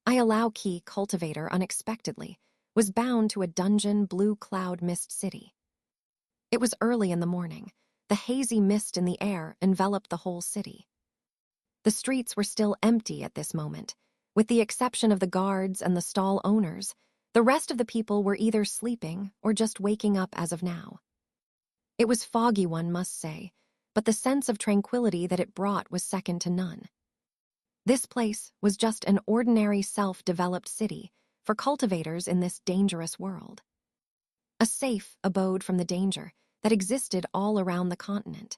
I allow key cultivator unexpectedly was bound to a dungeon blue cloud mist city. It was early in the morning. The hazy mist in the air enveloped the whole city. The streets were still empty at this moment. With the exception of the guards and the stall owners, the rest of the people were either sleeping or just waking up as of now. It was foggy, one must say, but the sense of tranquility that it brought was second to none. This place was just an ordinary self-developed city for cultivators in this dangerous world. A safe abode from the danger that existed all around the continent.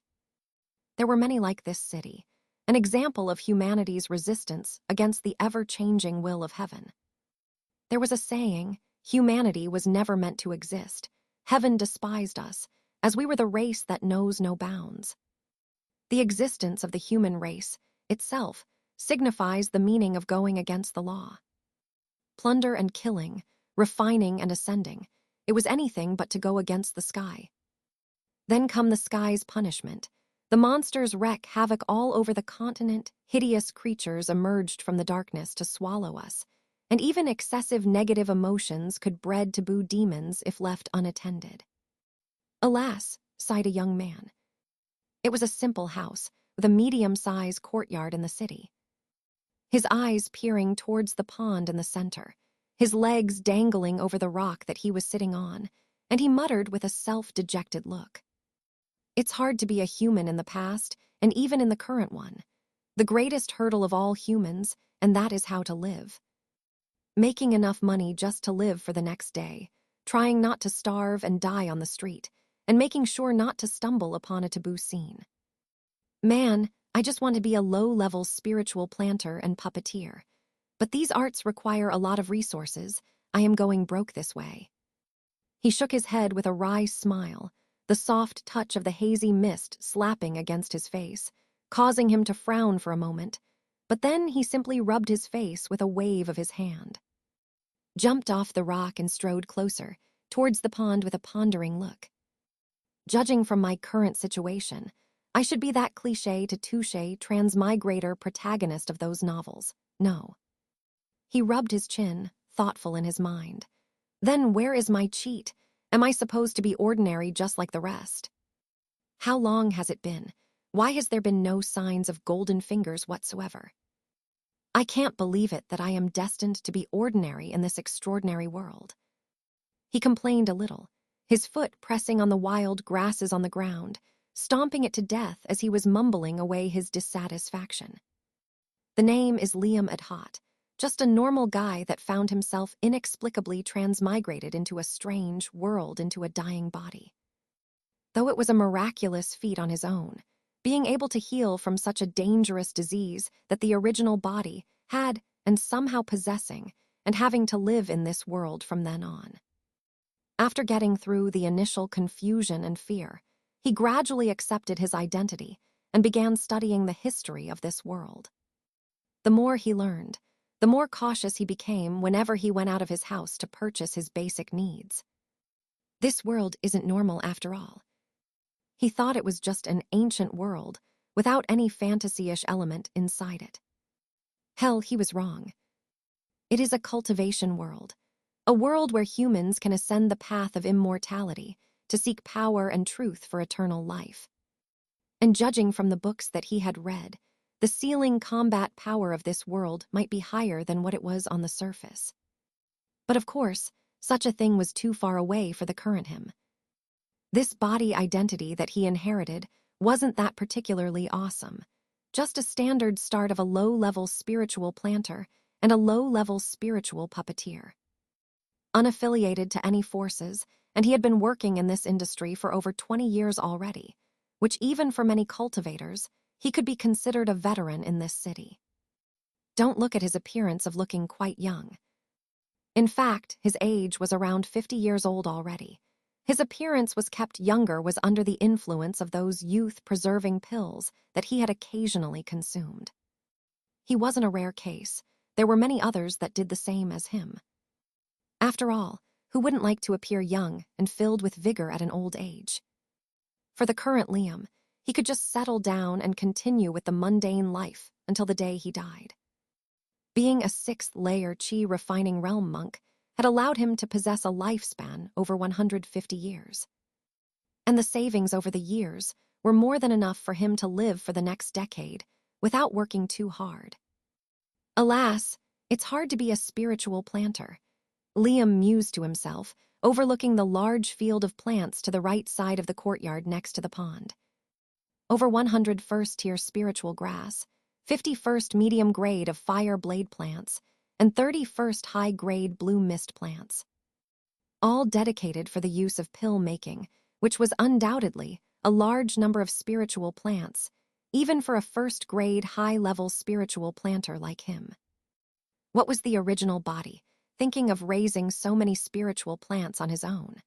There were many like this city, an example of humanity's resistance against the ever-changing will of heaven. There was a saying, humanity was never meant to exist. Heaven despised us, as we were the race that knows no bounds. The existence of the human race itself signifies the meaning of going against the law. Plunder and killing, refining and ascending, it was anything but to go against the sky. Then come the sky's punishment. The monsters wreak havoc all over the continent, hideous creatures emerged from the darkness to swallow us, and even excessive negative emotions could bred taboo demons if left unattended. Alas, sighed a young man. It was a simple house with a medium-sized courtyard in the city. His eyes peering towards the pond in the center, his legs dangling over the rock that he was sitting on, and he muttered with a self-dejected look. It's hard to be a human in the past, and even in the current one. The greatest hurdle of all humans, and that is how to live. Making enough money just to live for the next day, trying not to starve and die on the street, and making sure not to stumble upon a taboo scene. Man, I just want to be a low-level spiritual planter and puppeteer. But these arts require a lot of resources. I am going broke this way. He shook his head with a wry smile, the soft touch of the hazy mist slapping against his face, causing him to frown for a moment, but then he simply rubbed his face with a wave of his hand. Jumped off the rock and strode closer, towards the pond with a pondering look. Judging from my current situation, I should be that cliché to touche transmigrator protagonist of those novels. No. He rubbed his chin, thoughtful in his mind. Then where is my cheat? Am I supposed to be ordinary just like the rest? How long has it been? Why has there been no signs of golden fingers whatsoever? I can't believe it that I am destined to be ordinary in this extraordinary world. He complained a little, his foot pressing on the wild grasses on the ground, stomping it to death as he was mumbling away his dissatisfaction. The name is Liam Adhat, just a normal guy that found himself inexplicably transmigrated into a strange world into a dying body. Though it was a miraculous feat on his own, being able to heal from such a dangerous disease that the original body had and somehow possessing and having to live in this world from then on. After getting through the initial confusion and fear, he gradually accepted his identity and began studying the history of this world. The more he learned, the more cautious he became whenever he went out of his house to purchase his basic needs. This world isn't normal after all. He thought it was just an ancient world without any fantasy-ish element inside it. Hell, he was wrong. It is a cultivation world, a world where humans can ascend the path of immortality to seek power and truth for eternal life. And judging from the books that he had read, the ceiling combat power of this world might be higher than what it was on the surface. But of course, such a thing was too far away for the current him. This body identity that he inherited wasn't that particularly awesome, just a standard start of a low-level spiritual planter and a low-level spiritual puppeteer. Unaffiliated to any forces, and he had been working in this industry for over 20 years already, which even for many cultivators, he could be considered a veteran in this city. Don't look at his appearance of looking quite young. In fact, his age was around 50 years old already. His appearance was kept younger was under the influence of those youth-preserving pills that he had occasionally consumed. He wasn't a rare case. There were many others that did the same as him. After all, who wouldn't like to appear young and filled with vigor at an old age? For the current Liam, he could just settle down and continue with the mundane life until the day he died. Being a sixth-layer chi refining realm monk had allowed him to possess a lifespan over 150 years. And the savings over the years were more than enough for him to live for the next decade without working too hard. Alas, it's hard to be a spiritual planter. Liam mused to himself, overlooking the large field of plants to the right side of the courtyard next to the pond. Over 100 first-tier spiritual grass, 51st medium grade of fire blade plants, and 31st high-grade blue mist plants. All dedicated for the use of pill making, which was undoubtedly a large number of spiritual plants, even for a first-grade high-level spiritual planter like him. What was the original body, thinking of raising so many spiritual plants on his own?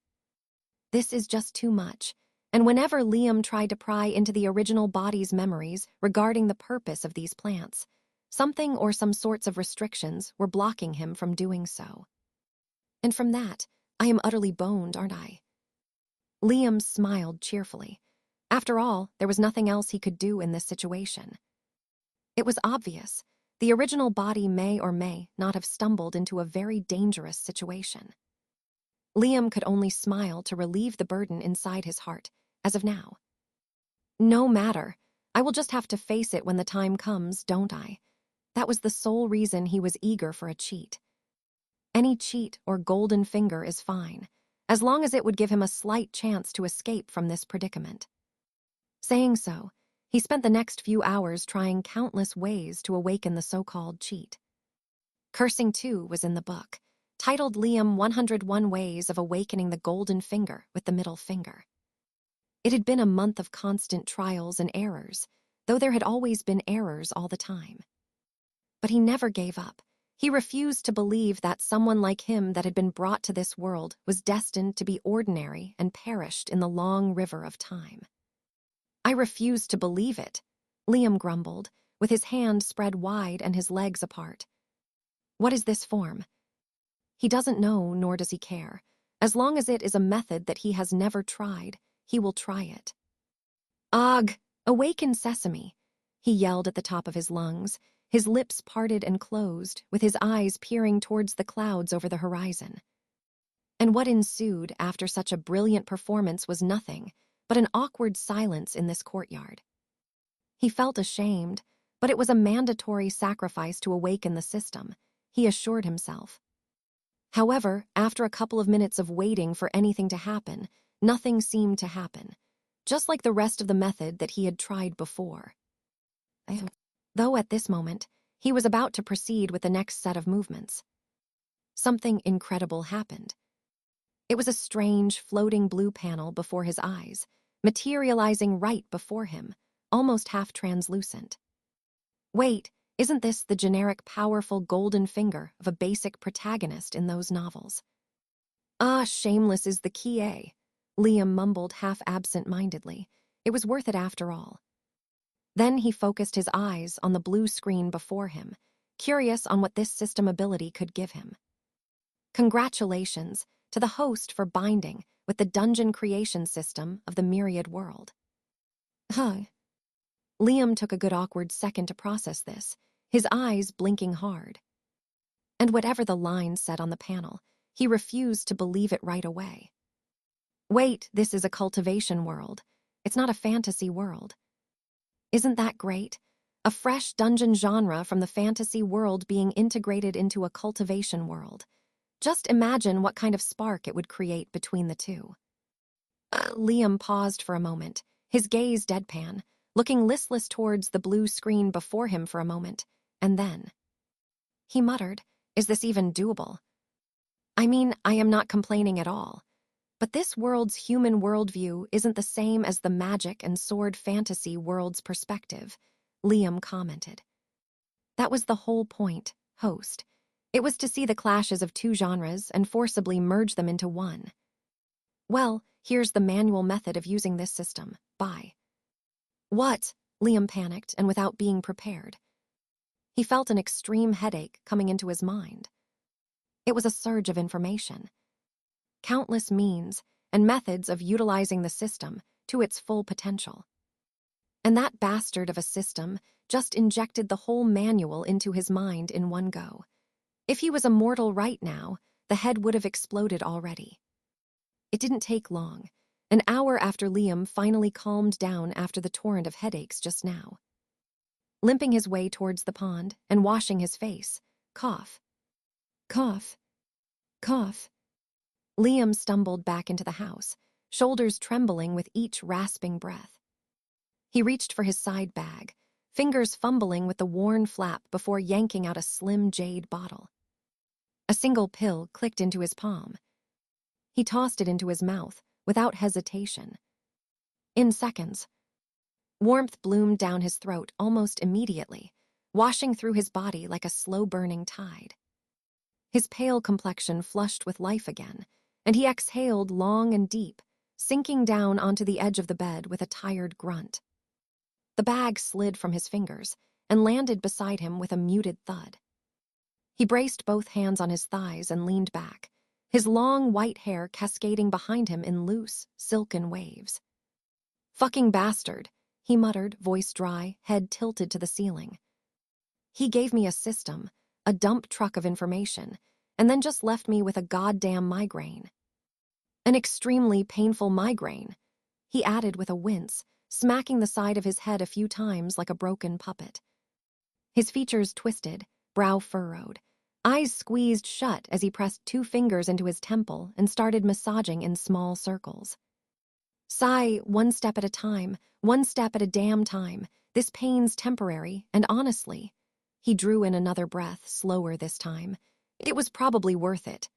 This is just too much, and whenever Liam tried to pry into the original body's memories regarding the purpose of these plants, something or some sorts of restrictions were blocking him from doing so. And from that, I am utterly boned, aren't I? Liam smiled cheerfully. After all, there was nothing else he could do in this situation. It was obvious. The original body may or may not have stumbled into a very dangerous situation. Liam could only smile to relieve the burden inside his heart, as of now. No matter. I will just have to face it when the time comes, don't I? That was the sole reason he was eager for a cheat. Any cheat or golden finger is fine, as long as it would give him a slight chance to escape from this predicament. Saying so, he spent the next few hours trying countless ways to awaken the so-called cheat. Cursing, too, was in the book, titled Liam 101 Ways of Awakening the Golden Finger with the Middle Finger. It had been a month of constant trials and errors, though there had always been errors all the time. But he never gave up. He refused to believe that someone like him that had been brought to this world was destined to be ordinary and perished in the long river of time. I refuse to believe it, Liam grumbled, with his hand spread wide and his legs apart. What is this form? He doesn't know, nor does he care. As long as it is a method that he has never tried, he will try it. Ugh! Awaken Sesame! He yelled at the top of his lungs, his lips parted and closed, with his eyes peering towards the clouds over the horizon. And what ensued after such a brilliant performance was nothing but an awkward silence in this courtyard. He felt ashamed, but it was a mandatory sacrifice to awaken the system, he assured himself. However, after a couple of minutes of waiting for anything to happen, nothing seemed to happen, just like the rest of the method that he had tried before. Though at this moment, he was about to proceed with the next set of movements. Something incredible happened. It was a strange, floating blue panel before his eyes, materializing right before him, almost half-translucent. Wait, isn't this the generic powerful golden finger of a basic protagonist in those novels? Ah, shameless is the key, eh? Liam mumbled half-absent-mindedly. It was worth it after all. Then he focused his eyes on the blue screen before him, curious on what this system ability could give him. Congratulations to the host for binding with the dungeon creation system of the Myriad World. Liam took a good awkward second to process this, his eyes blinking hard. And whatever the line said on the panel, he refused to believe it right away. Wait, this is a cultivation world. It's not a fantasy world. Isn't that great? A fresh dungeon genre from the fantasy world being integrated into a cultivation world. Just imagine what kind of spark it would create between the two. Liam paused for a moment, his gaze deadpan, looking listless towards the blue screen before him for a moment, and then he muttered, "Is this even doable? I mean, I am not complaining at all. But this world's human worldview isn't the same as the magic and sword fantasy world's perspective," Liam commented. That was the whole point, host. It was to see the clashes of two genres and forcibly merge them into one. Well, here's the manual method of using this system. Bye. What? Liam panicked, and without being prepared. He felt an extreme headache coming into his mind. It was a surge of information. Countless means and methods of utilizing the system to its full potential. And that bastard of a system just injected the whole manual into his mind in one go. If he was immortal right now, the head would have exploded already. It didn't take long, an hour after Liam finally calmed down after the torrent of headaches just now. Limping his way towards the pond and washing his face, cough, cough, cough. Liam stumbled back into the house, shoulders trembling with each rasping breath. He reached for his side bag, fingers fumbling with the worn flap before yanking out a slim jade bottle. A single pill clicked into his palm. He tossed it into his mouth without hesitation. In seconds, warmth bloomed down his throat almost immediately, washing through his body like a slow-burning tide. His pale complexion flushed with life again, and he exhaled long and deep, sinking down onto the edge of the bed with a tired grunt. The bag slid from his fingers and landed beside him with a muted thud. He braced both hands on his thighs and leaned back, his long white hair cascading behind him in loose, silken waves. "Fucking bastard," he muttered, voice dry, head tilted to the ceiling. "He gave me a system, a dump truck of information, and then just left me with a goddamn migraine. An extremely painful migraine," he added with a wince, smacking the side of his head a few times like a broken puppet. His features twisted, brow furrowed, eyes squeezed shut as he pressed 2 fingers into his temple and started massaging in small circles. "Sigh, one step at a time, one step at a damn time. This pain's temporary, and honestly," he drew in another breath, slower this time, "it was probably worth it."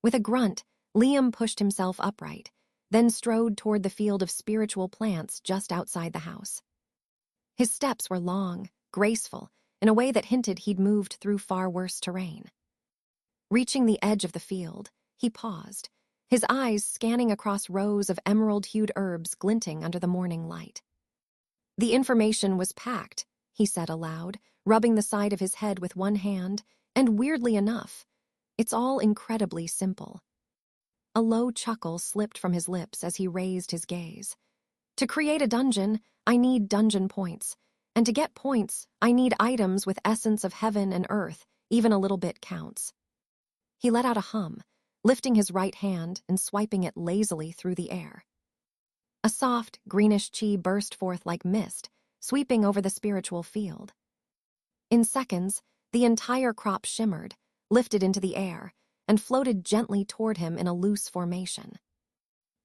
With a grunt, Liam pushed himself upright, then strode toward the field of spiritual plants just outside the house. His steps were long, graceful, in a way that hinted he'd moved through far worse terrain. Reaching the edge of the field, he paused, his eyes scanning across rows of emerald-hued herbs glinting under the morning light. "The information was packed," he said aloud, rubbing the side of his head with one hand, "and weirdly enough, it's all incredibly simple." A low chuckle slipped from his lips as he raised his gaze. "To create a dungeon, I need dungeon points, and to get points, I need items with essence of heaven and earth, even a little bit counts." He let out a hum, lifting his right hand and swiping it lazily through the air. A soft, greenish chi burst forth like mist, sweeping over the spiritual field. In seconds, the entire crop shimmered, lifted into the air, and floated gently toward him in a loose formation.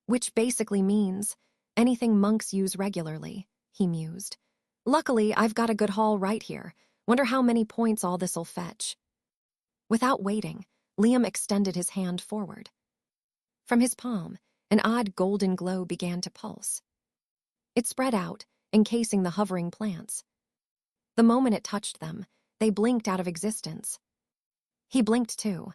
"Which basically means anything monks use regularly," he mused. "Luckily, I've got a good haul right here. Wonder how many points all this'll fetch." Without waiting, Liam extended his hand forward. From his palm, an odd golden glow began to pulse. It spread out, encasing the hovering plants. The moment it touched them, they blinked out of existence. He blinked too.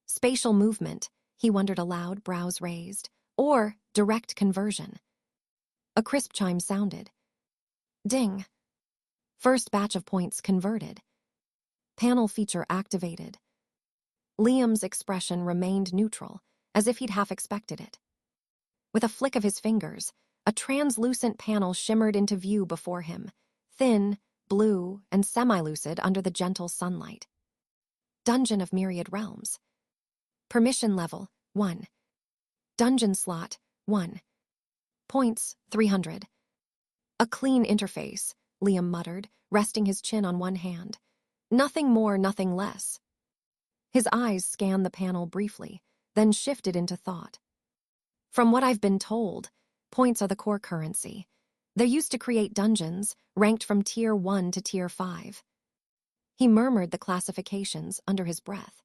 Spatial movement, he wondered aloud, brows raised, or direct conversion. A crisp chime sounded. Ding. First batch of points converted. Panel feature activated. Liam's expression remained neutral, as if he'd half expected it. With a flick of his fingers, a translucent panel shimmered into view before him, thin, blue, and semi-lucid under the gentle sunlight. Dungeon of Myriad Realms. Permission level, 1. Dungeon slot, 1. Points, 300. A clean interface, Liam muttered, resting his chin on one hand. Nothing more, nothing less. His eyes scanned the panel briefly, then shifted into thought. From what I've been told, points are the core currency. They're used to create dungeons, ranked from Tier 1 to Tier 5. He murmured the classifications under his breath.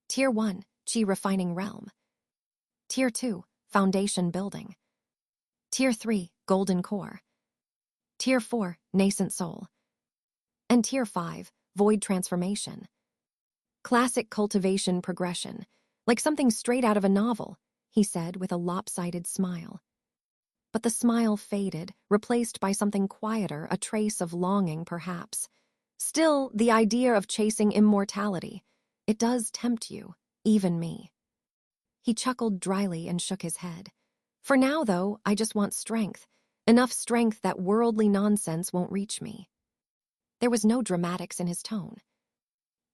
Tier 1, Chi Refining Realm. Tier 2, Foundation Building. Tier 3, Golden Core. Tier 4, Nascent Soul. And Tier 5, Void Transformation. Classic cultivation progression, like something straight out of a novel, he said with a lopsided smile. But the smile faded, replaced by something quieter, a trace of longing perhaps. Still, the idea of chasing immortality, it does tempt you, even me. He chuckled dryly and shook his head. For now, though, I just want strength, Enough strength that worldly nonsense won't reach me. There was no dramatics in his tone.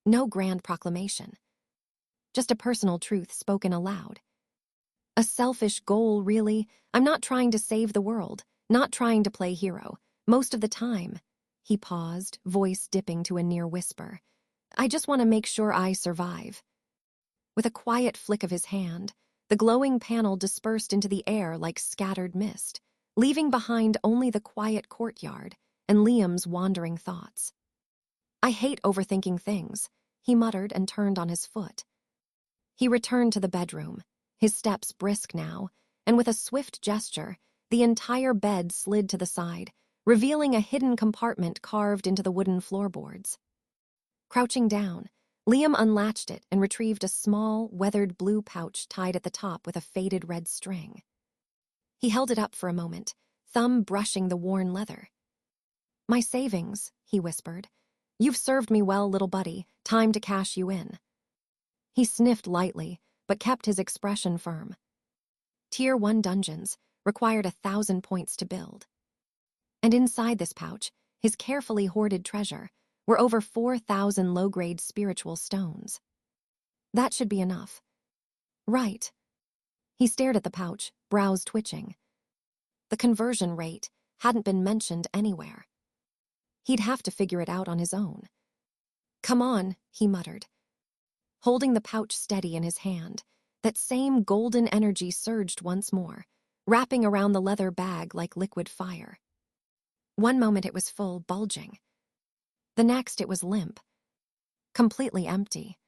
No grand proclamation. Just a personal truth spoken aloud. A selfish goal, really. I'm not trying to save the world, not trying to play hero. Most of the time. He paused, voice dipping to a near whisper. I just want to make sure I survive. With a quiet flick of his hand, the glowing panel dispersed into the air like scattered mist, leaving behind only the quiet courtyard and Liam's wandering thoughts. I hate overthinking things, he muttered and turned on his foot. He returned to the bedroom, his steps brisk now, and with a swift gesture, the entire bed slid to the side, revealing a hidden compartment carved into the wooden floorboards. Crouching down, Liam unlatched it and retrieved a small, weathered blue pouch tied at the top with a faded red string. He held it up for a moment, thumb brushing the worn leather. My savings, he whispered. You've served me well, little buddy. Time to cash you in. He sniffed lightly, but kept his expression firm. Tier 1 dungeons required 1,000 points to build. And inside this pouch, his carefully hoarded treasure, were over 4,000 low-grade spiritual stones. That should be enough. Right. He stared at the pouch, brows twitching. The conversion rate hadn't been mentioned anywhere. He'd have to figure it out on his own. Come on, he muttered. Holding the pouch steady in his hand, that same golden energy surged once more, wrapping around the leather bag like liquid fire. One moment it was full, bulging. The next it was limp, completely empty.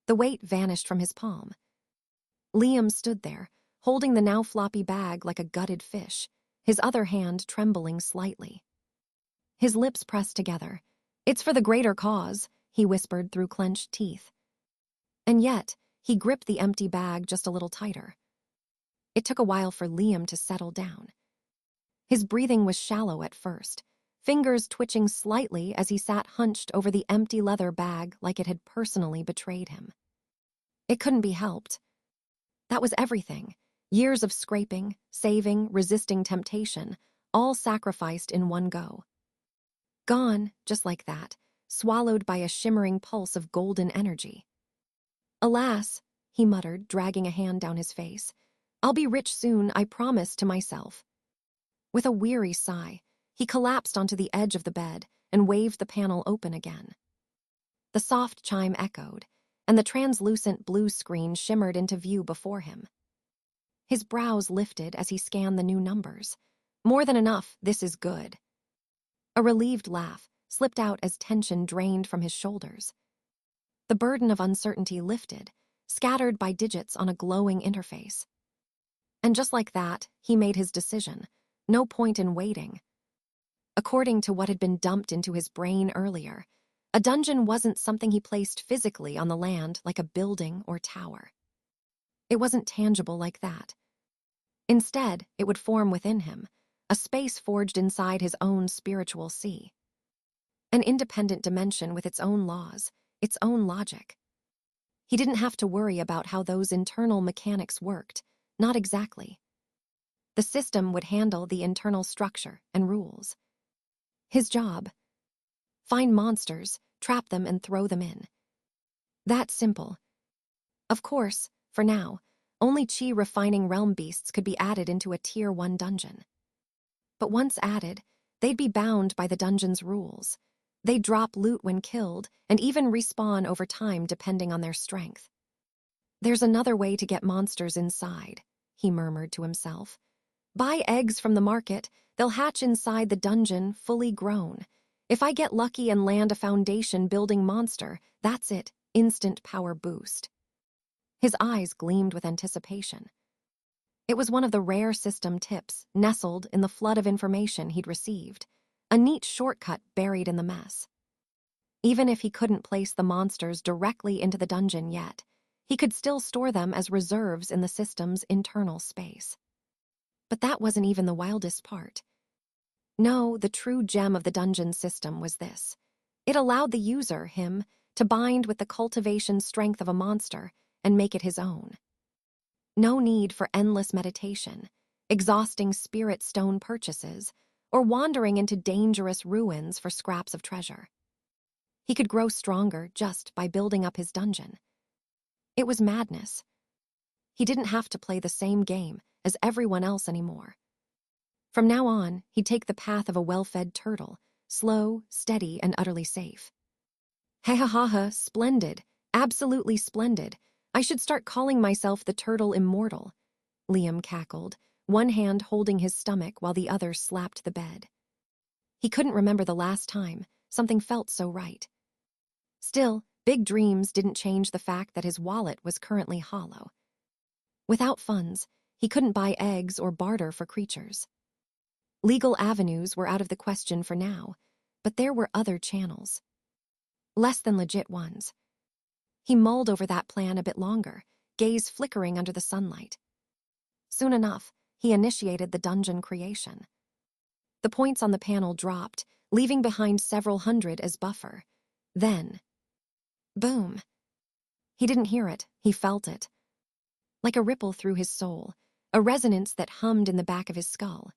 The weight vanished from his palm. Liam stood there, holding the now floppy bag like a gutted fish, his other hand trembling slightly. His lips pressed together. It's for the greater cause, he whispered through clenched teeth. And yet, he gripped the empty bag just a little tighter. It took a while for Liam to settle down. His breathing was shallow at first, fingers twitching slightly as he sat hunched over the empty leather bag like it had personally betrayed him. It couldn't be helped. That was everything. Years of scraping, saving, resisting temptation, all sacrificed in one go. Gone, just like that, swallowed by a shimmering pulse of golden energy. Alas, he muttered, dragging a hand down his face. I'll be rich soon, I promise to myself. With a weary sigh, he collapsed onto the edge of the bed and waved the panel open again. The soft chime echoed, and the translucent blue screen shimmered into view before him. His brows lifted as he scanned the new numbers. More than enough, this is good. A relieved laugh slipped out as tension drained from his shoulders. The burden of uncertainty lifted, scattered by digits on a glowing interface. And just like that, he made his decision. No point in waiting. According to what had been dumped into his brain earlier, a dungeon wasn't something he placed physically on the land like a building or tower. It wasn't tangible like that. Instead, it would form within him, a space forged inside his own spiritual sea. An independent dimension with its own laws, its own logic. He didn't have to worry about how those internal mechanics worked, not exactly. The system would handle the internal structure and rules. His job: find monsters, trap them, and throw them in. That simple. Of course, for now, only chi-refining realm beasts could be added into a Tier 1 dungeon. But once added, they'd be bound by the dungeon's rules. They'd drop loot when killed, and even respawn over time depending on their strength. There's another way to get monsters inside, he murmured to himself. Buy eggs from the market, they'll hatch inside the dungeon, fully grown. If I get lucky and land a foundation-building monster, that's it, instant power boost. His eyes gleamed with anticipation. It was one of the rare system tips nestled in the flood of information he'd received, a neat shortcut buried in the mess. Even if he couldn't place the monsters directly into the dungeon yet, he could still store them as reserves in the system's internal space. But that wasn't even the wildest part. No, the true gem of the dungeon system was this. It allowed the user, him, to bind with the cultivation strength of a monster and make it his own. No need for endless meditation. exhausting spirit stone purchases, or wandering into dangerous ruins for scraps of treasure. He could grow stronger just by building up his dungeon. It was madness. He didn't have to play the same game as everyone else anymore. From now on, he'd take the path of a well-fed turtle, slow, steady, and utterly safe. Ha, splendid, absolutely splendid. I should start calling myself the Turtle Immortal, Liam cackled, one hand holding his stomach while the other slapped the bed. He couldn't remember the last time something felt so right. Still, big dreams didn't change the fact that his wallet was currently hollow. Without funds, he couldn't buy eggs or barter for creatures. Legal avenues were out of the question for now, but there were other channels. Less than legit ones. He mulled over that plan a bit longer, gaze flickering under the sunlight. Soon enough, he initiated the dungeon creation. The points on the panel dropped, leaving behind several hundred as buffer. Then, boom. He didn't hear it, he felt it. Like a ripple through his soul, a resonance that hummed in the back of his skull.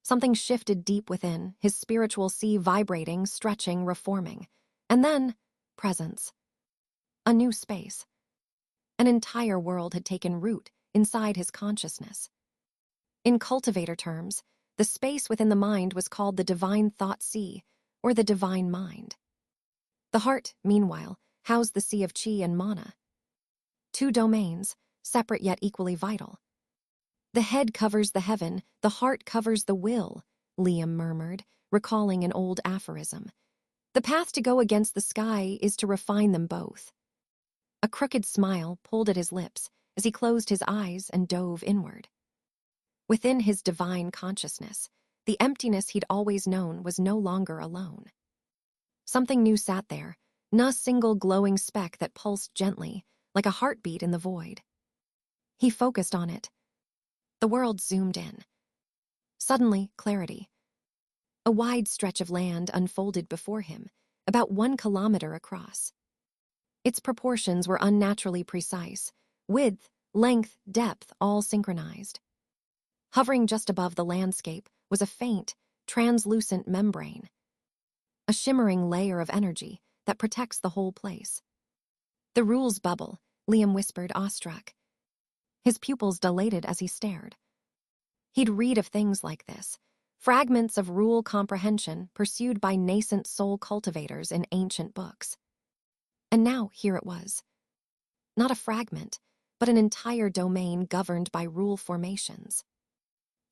Something shifted deep within, his spiritual sea vibrating, stretching, reforming. And then, presence. A new space. An entire world had taken root inside his consciousness. In cultivator terms, the space within the mind was called the divine thought sea, or the divine mind. The heart, meanwhile, housed the sea of chi and mana. Two domains, separate yet equally vital. The head covers the heaven, the heart covers the will, Liam murmured, recalling an old aphorism. The path to go against the sky is to refine them both. A crooked smile pulled at his lips as he closed his eyes and dove inward. Within his divine consciousness, the emptiness he'd always known was no longer alone. Something new sat there, a single glowing speck that pulsed gently, like a heartbeat in the void. He focused on it. The world zoomed in. Suddenly, clarity. A wide stretch of land unfolded before him, about 1 kilometer across. Its proportions were unnaturally precise, width, length, depth all synchronized. Hovering just above the landscape was a faint, translucent membrane. A shimmering layer of energy that protects the whole place. The rules bubble, Liam whispered, awestruck. His pupils dilated as he stared. He'd read of things like this, fragments of rule comprehension pursued by nascent soul cultivators in ancient books. And now here it was. Not a fragment, but an entire domain governed by rule formations.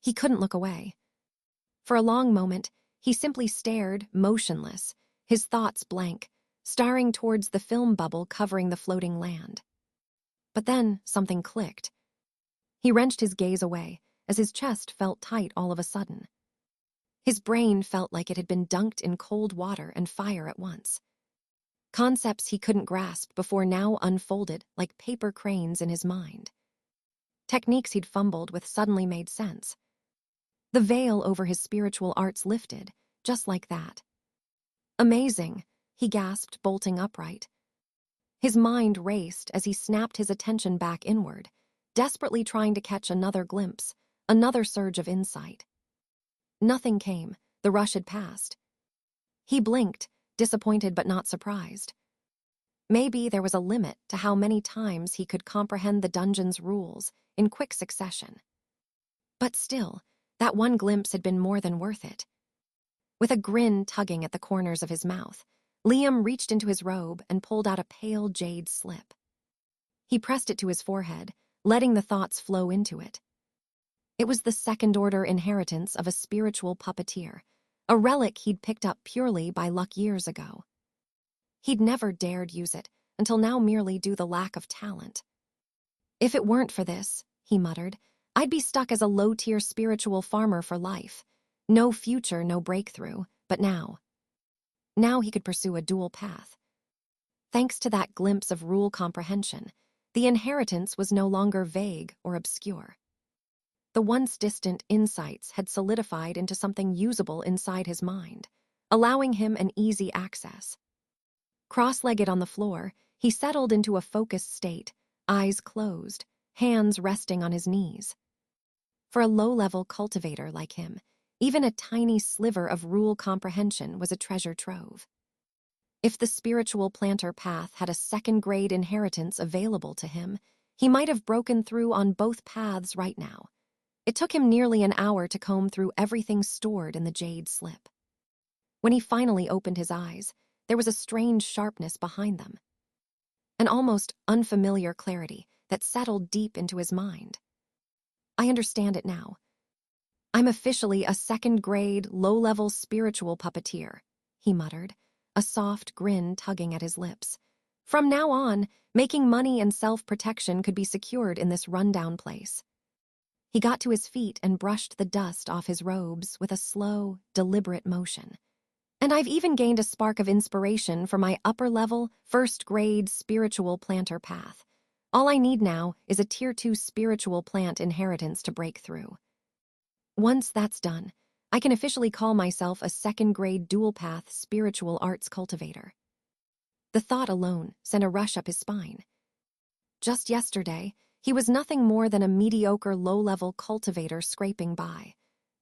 He couldn't look away. For a long moment, he simply stared, motionless, his thoughts blank, staring towards the film bubble covering the floating land. But then something clicked. He wrenched his gaze away as his chest felt tight all of a sudden. His brain felt like it had been dunked in cold water and fire at once. Concepts he couldn't grasp before now unfolded like paper cranes in his mind. Techniques he'd fumbled with suddenly made sense. The veil over his spiritual arts lifted, just like that. Amazing, he gasped, bolting upright. His mind raced as he snapped his attention back inward, desperately trying to catch another glimpse, another surge of insight. Nothing came, the rush had passed. He blinked, disappointed but not surprised. Maybe there was a limit to how many times he could comprehend the dungeon's rules in quick succession. But still, that one glimpse had been more than worth it. With a grin tugging at the corners of his mouth, Liam reached into his robe and pulled out a pale jade slip. He pressed it to his forehead, letting the thoughts flow into it. It was the second-order inheritance of a spiritual puppeteer, a relic he'd picked up purely by luck years ago. He'd never dared use it until now merely due to the lack of talent. If it weren't for this, he muttered, I'd be stuck as a low-tier spiritual farmer for life. No future, no breakthrough, but now he could pursue a dual path. Thanks to that glimpse of rule comprehension, the inheritance was no longer vague or obscure. The once distant insights had solidified into something usable inside his mind, allowing him an easy access. Cross-legged on the floor, he settled into a focused state, eyes closed, hands resting on his knees. For a low-level cultivator like him, even a tiny sliver of rule comprehension was a treasure trove. If the spiritual planter path had a second-grade inheritance available to him, he might have broken through on both paths right now. It took him nearly an hour to comb through everything stored in the jade slip. When he finally opened his eyes, there was a strange sharpness behind them, an almost unfamiliar clarity that settled deep into his mind. I understand it now. I'm officially a second-grade, low-level spiritual puppeteer, he muttered, a soft grin tugging at his lips. From now on, making money and self-protection could be secured in this rundown place. He got to his feet and brushed the dust off his robes with a slow, deliberate motion. And I've even gained a spark of inspiration for my upper-level, first-grade spiritual planter path. All I need now is a Tier 2 spiritual plant inheritance to break through. Once that's done, I can officially call myself a second-grade dual-path spiritual arts cultivator. The thought alone sent a rush up his spine. Just yesterday, he was nothing more than a mediocre low-level cultivator scraping by.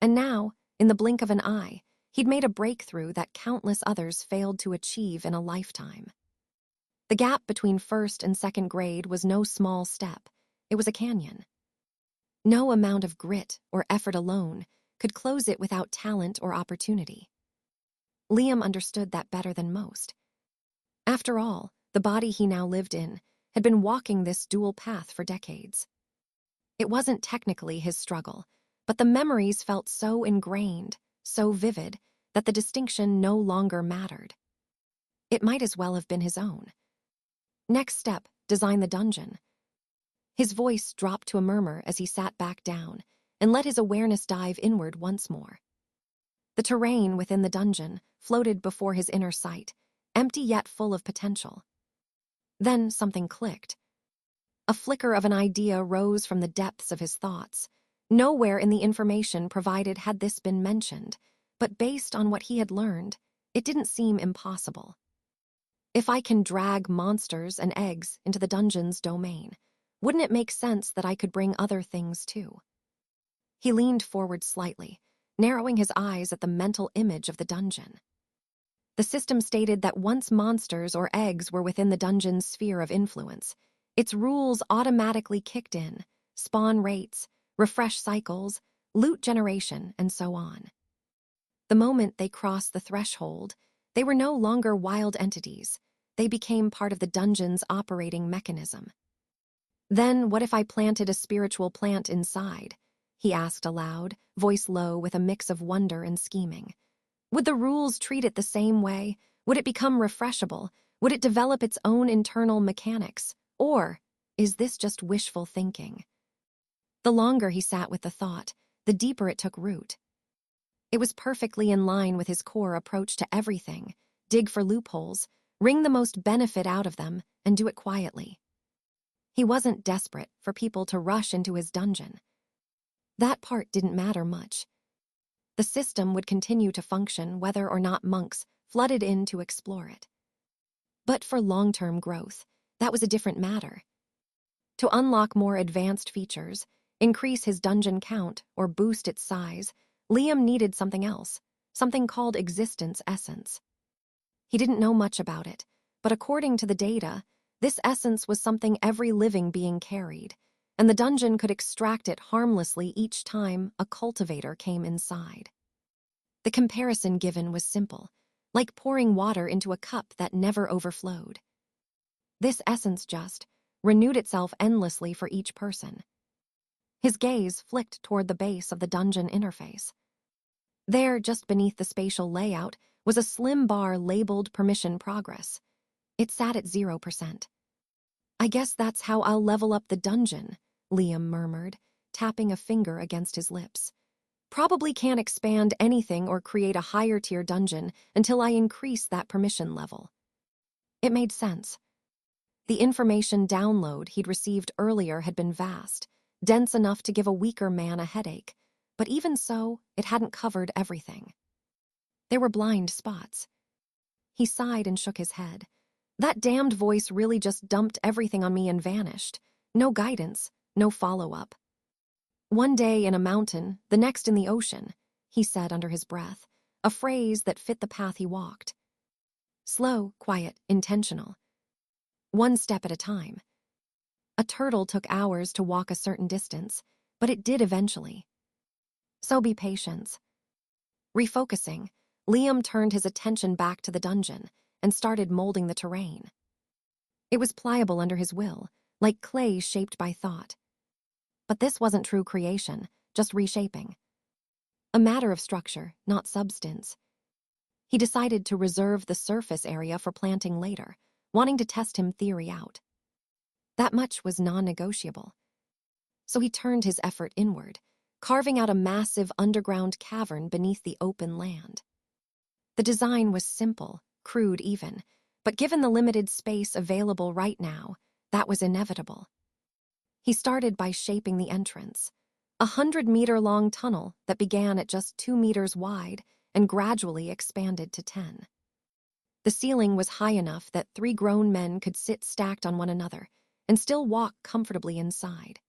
And now, in the blink of an eye, he'd made a breakthrough that countless others failed to achieve in a lifetime. The gap between first and second grade was no small step. It was a canyon. No amount of grit or effort alone could close it without talent or opportunity. Liam understood that better than most. After all, the body he now lived in had been walking this dual path for decades. It wasn't technically his struggle, but the memories felt so ingrained, so vivid, that the distinction no longer mattered. It might as well have been his own. Next step, design the dungeon. His voice dropped to a murmur as he sat back down and let his awareness dive inward once more. The terrain within the dungeon floated before his inner sight, empty yet full of potential. Then something clicked. A flicker of an idea rose from the depths of his thoughts. Nowhere in the information provided had this been mentioned, but based on what he had learned, it didn't seem impossible. If I can drag monsters and eggs into the dungeon's domain, wouldn't it make sense that I could bring other things too? He leaned forward slightly, narrowing his eyes at the mental image of the dungeon. The system stated that once monsters or eggs were within the dungeon's sphere of influence, its rules automatically kicked in: spawn rates, refresh cycles, loot generation, and so on. The moment they crossed the threshold, they were no longer wild entities. They became part of the dungeon's operating mechanism. Then what if I planted a spiritual plant inside? He asked aloud, voice low with a mix of wonder and scheming. Would the rules treat it the same way? Would it become refreshable? Would it develop its own internal mechanics? Or is this just wishful thinking? The longer he sat with the thought, the deeper it took root. It was perfectly in line with his core approach to everything: dig for loopholes, wring the most benefit out of them, and do it quietly. He wasn't desperate for people to rush into his dungeon. That part didn't matter much. The system would continue to function whether or not monks flooded in to explore it. But for long-term growth, that was a different matter. To unlock more advanced features, increase his dungeon count, or boost its size, Liam needed something else, something called existence essence. He didn't know much about it, but according to the data, this essence was something every living being carried, and the dungeon could extract it harmlessly each time a cultivator came inside. The comparison given was simple, like pouring water into a cup that never overflowed. This essence just renewed itself endlessly for each person. His gaze flicked toward the base of the dungeon interface. There, just beneath the spatial layout, was a slim bar labeled Permission Progress. It sat at 0%. I guess that's how I'll level up the dungeon, Liam murmured, tapping a finger against his lips. Probably can't expand anything or create a higher-tier dungeon until I increase that permission level. It made sense. The information download he'd received earlier had been vast, dense enough to give a weaker man a headache, but even so, it hadn't covered everything. There were blind spots. He sighed and shook his head. That damned voice really just dumped everything on me and vanished. No guidance, no follow-up. One day in a mountain, the next in the ocean, he said under his breath, a phrase that fit the path he walked. Slow, quiet, intentional. One step at a time. A turtle took hours to walk a certain distance, but it did eventually. So be patient. Refocusing, Liam turned his attention back to the dungeon and started molding the terrain. It was pliable under his will, like clay shaped by thought. But this wasn't true creation, just reshaping. A matter of structure, not substance. He decided to reserve the surface area for planting later, wanting to test his theory out. That much was non-negotiable. So he turned his effort inward, carving out a massive underground cavern beneath the open land. The design was simple, crude even, but given the limited space available right now, that was inevitable. He started by shaping the entrance, a 100-meter-long tunnel that began at just 2 meters wide and gradually expanded to 10. The ceiling was high enough that 3 grown men could sit stacked on one another and still walk comfortably inside.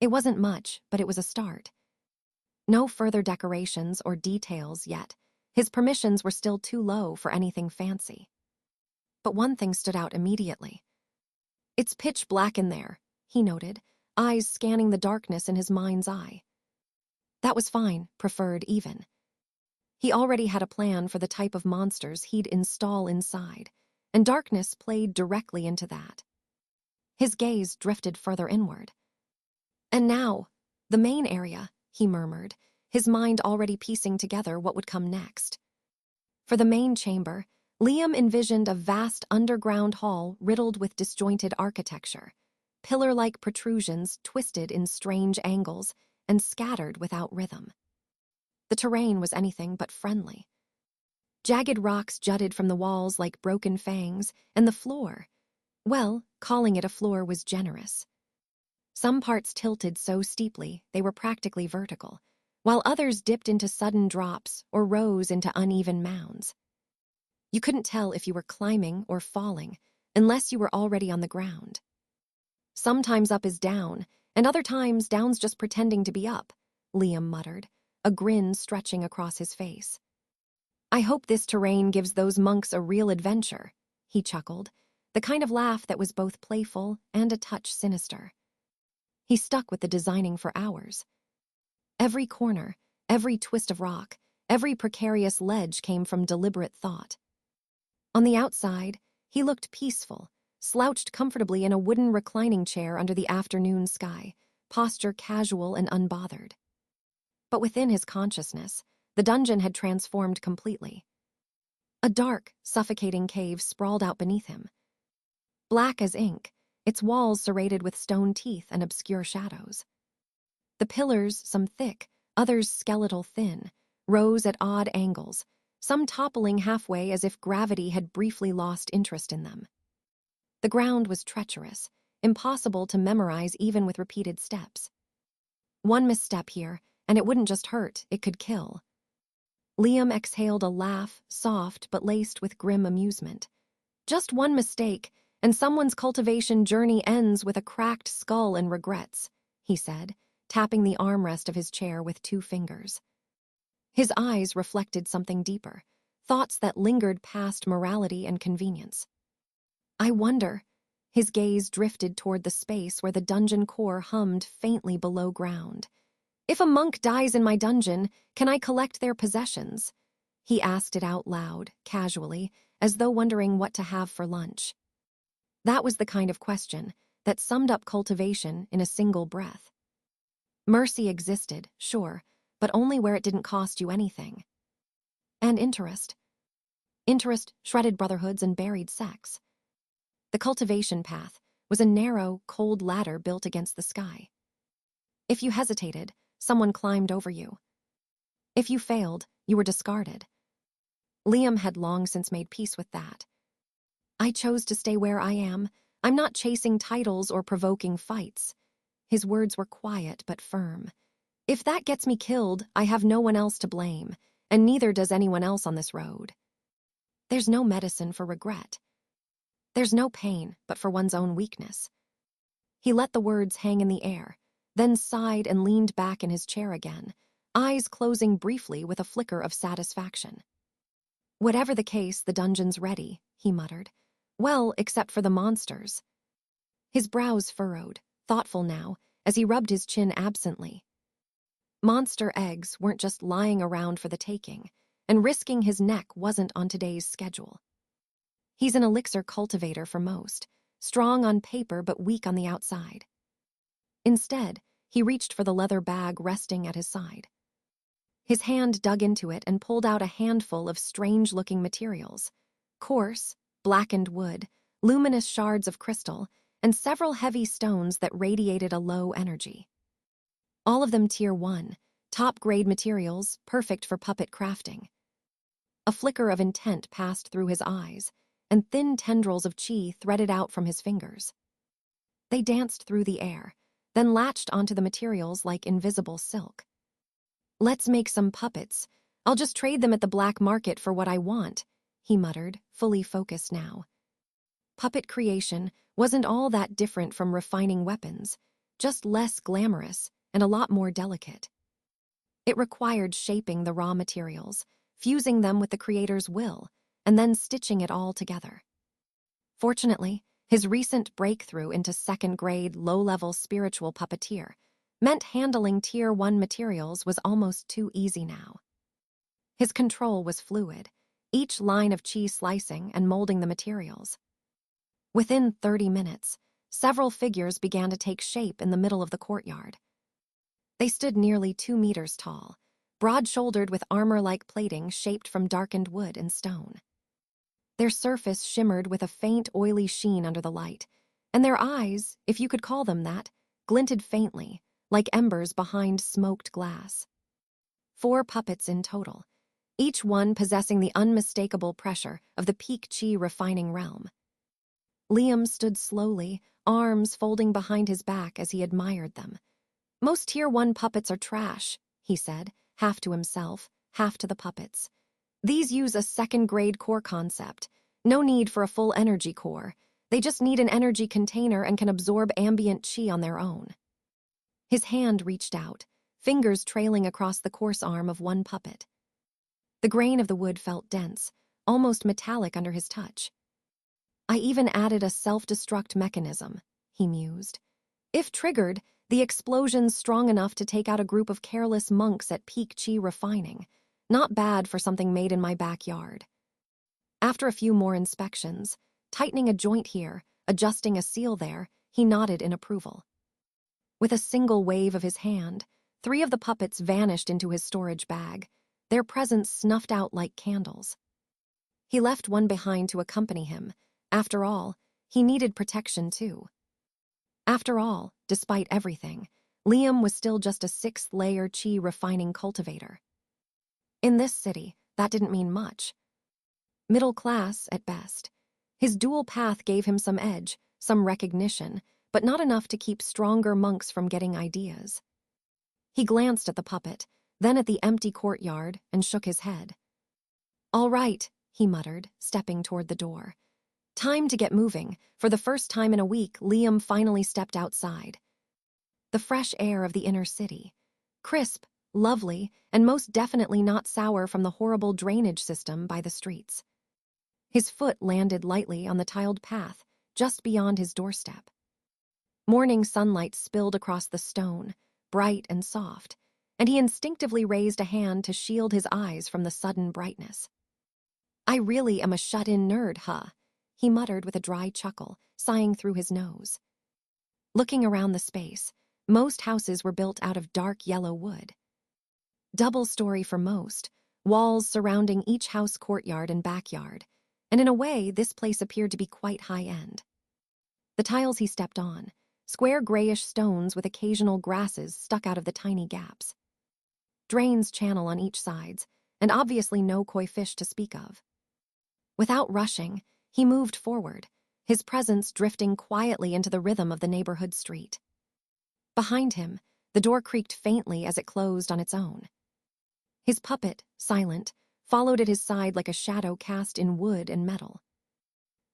It wasn't much, but it was a start. No further decorations or details yet. His permissions were still too low for anything fancy. But one thing stood out immediately. It's pitch black in there, he noted, eyes scanning the darkness in his mind's eye. That was fine, preferred even. He already had a plan for the type of monsters he'd install inside, and darkness played directly into that. His gaze drifted further inward. And now, the main area, he murmured, his mind already piecing together what would come next. For the main chamber, Liam envisioned a vast underground hall riddled with disjointed architecture, pillar-like protrusions twisted in strange angles and scattered without rhythm. The terrain was anything but friendly. Jagged rocks jutted from the walls like broken fangs, and the floor, well, calling it a floor was generous. Some parts tilted so steeply they were practically vertical, while others dipped into sudden drops or rose into uneven mounds. You couldn't tell if you were climbing or falling unless you were already on the ground. Sometimes up is down, and other times down's just pretending to be up, Liam muttered, a grin stretching across his face. I hope this terrain gives those monks a real adventure, he chuckled, the kind of laugh that was both playful and a touch sinister. He stuck with the designing for hours. Every corner, every twist of rock, every precarious ledge came from deliberate thought. On the outside, he looked peaceful, slouched comfortably in a wooden reclining chair under the afternoon sky, posture casual and unbothered. But within his consciousness, the dungeon had transformed completely. A dark, suffocating cave sprawled out beneath him. Black as ink, its walls serrated with stone teeth and obscure shadows. The pillars, some thick, others skeletal thin, rose at odd angles, some toppling halfway as if gravity had briefly lost interest in them. The ground was treacherous, impossible to memorize even with repeated steps. One misstep here, and it wouldn't just hurt, it could kill. Liam exhaled a laugh, soft but laced with grim amusement. Just one mistake, and someone's cultivation journey ends with a cracked skull and regrets, he said, tapping the armrest of his chair with 2 fingers. His eyes reflected something deeper, thoughts that lingered past morality and convenience. I wonder, his gaze drifted toward the space where the dungeon core hummed faintly below ground. If a monk dies in my dungeon, can I collect their possessions? He asked it out loud, casually, as though wondering what to have for lunch. That was the kind of question that summed up cultivation in a single breath. Mercy existed, sure, but only where it didn't cost you anything. And interest. Interest, shredded brotherhoods, and buried sex. The cultivation path was a narrow, cold ladder built against the sky. If you hesitated, someone climbed over you. If you failed, you were discarded. Liam had long since made peace with that. I chose to stay where I am. I'm not chasing titles or provoking fights. His words were quiet but firm. If that gets me killed, I have no one else to blame, and neither does anyone else on this road. There's no medicine for regret. There's no pain but for one's own weakness. He let the words hang in the air, then sighed and leaned back in his chair again, eyes closing briefly with a flicker of satisfaction. Whatever the case, the dungeon's ready, he muttered. Well, except for the monsters. His brows furrowed, thoughtful now, as he rubbed his chin absently. Monster eggs weren't just lying around for the taking, and risking his neck wasn't on today's schedule. He's an elixir cultivator for most, strong on paper but weak on the outside. Instead, he reached for the leather bag resting at his side. His hand dug into it and pulled out a handful of strange-looking materials: coarse, blackened wood, luminous shards of crystal, and several heavy stones that radiated a low energy. All of them Tier 1, top-grade materials, perfect for puppet crafting. A flicker of intent passed through his eyes, and thin tendrils of chi threaded out from his fingers. They danced through the air, then latched onto the materials like invisible silk. Let's make some puppets. I'll just trade them at the black market for what I want, he muttered, fully focused now. Puppet creation wasn't all that different from refining weapons, just less glamorous and a lot more delicate. It required shaping the raw materials, fusing them with the creator's will, and then stitching it all together. Fortunately, his recent breakthrough into second-grade, low-level spiritual puppeteer meant handling Tier 1 materials was almost too easy now. His control was fluid, each line of chi slicing and molding the materials. Within 30 minutes, several figures began to take shape in the middle of the courtyard. They stood nearly 2 meters tall, broad-shouldered with armor-like plating shaped from darkened wood and stone. Their surface shimmered with a faint, oily sheen under the light, and their eyes, if you could call them that, glinted faintly, like embers behind smoked glass. 4 puppets in total, each one possessing the unmistakable pressure of the peak chi refining realm. Liam stood slowly, arms folding behind his back as he admired them. Most Tier 1 puppets are trash, he said, half to himself, half to the puppets. These use a second-grade core concept. No need for a full energy core. They just need an energy container and can absorb ambient chi on their own. His hand reached out, fingers trailing across the coarse arm of one puppet. The grain of the wood felt dense, almost metallic under his touch. I even added a self-destruct mechanism, he mused. If triggered, the explosion's strong enough to take out a group of careless monks at peak chi refining. Not bad for something made in my backyard. After a few more inspections, tightening a joint here, adjusting a seal there, he nodded in approval. With a single wave of his hand, 3 of the puppets vanished into his storage bag, their presence snuffed out like candles. He left one behind to accompany him. After all, he needed protection too. After all, despite everything, Liam was still just a 6th-layer chi refining cultivator. In this city, that didn't mean much. Middle class, at best. His dual path gave him some edge, some recognition, but not enough to keep stronger monks from getting ideas. He glanced at the puppet, then at the empty courtyard, and shook his head. All right, he muttered, stepping toward the door. Time to get moving. For the first time in a week, Liam finally stepped outside. The fresh air of the inner city. Crisp, lovely, and most definitely not sour from the horrible drainage system by the streets. His foot landed lightly on the tiled path, just beyond his doorstep. Morning sunlight spilled across the stone, bright and soft, and he instinctively raised a hand to shield his eyes from the sudden brightness. I really am a shut-in nerd, huh? He muttered with a dry chuckle, sighing through his nose. Looking around the space, most houses were built out of dark yellow wood. Double-story for most, walls surrounding each house courtyard and backyard, and in a way this place appeared to be quite high-end. The tiles he stepped on, square grayish stones with occasional grasses stuck out of the tiny gaps. Drains channel on each sides, and obviously no koi fish to speak of. Without rushing, he moved forward, his presence drifting quietly into the rhythm of the neighborhood street. Behind him, the door creaked faintly as it closed on its own. His puppet, silent, followed at his side like a shadow cast in wood and metal.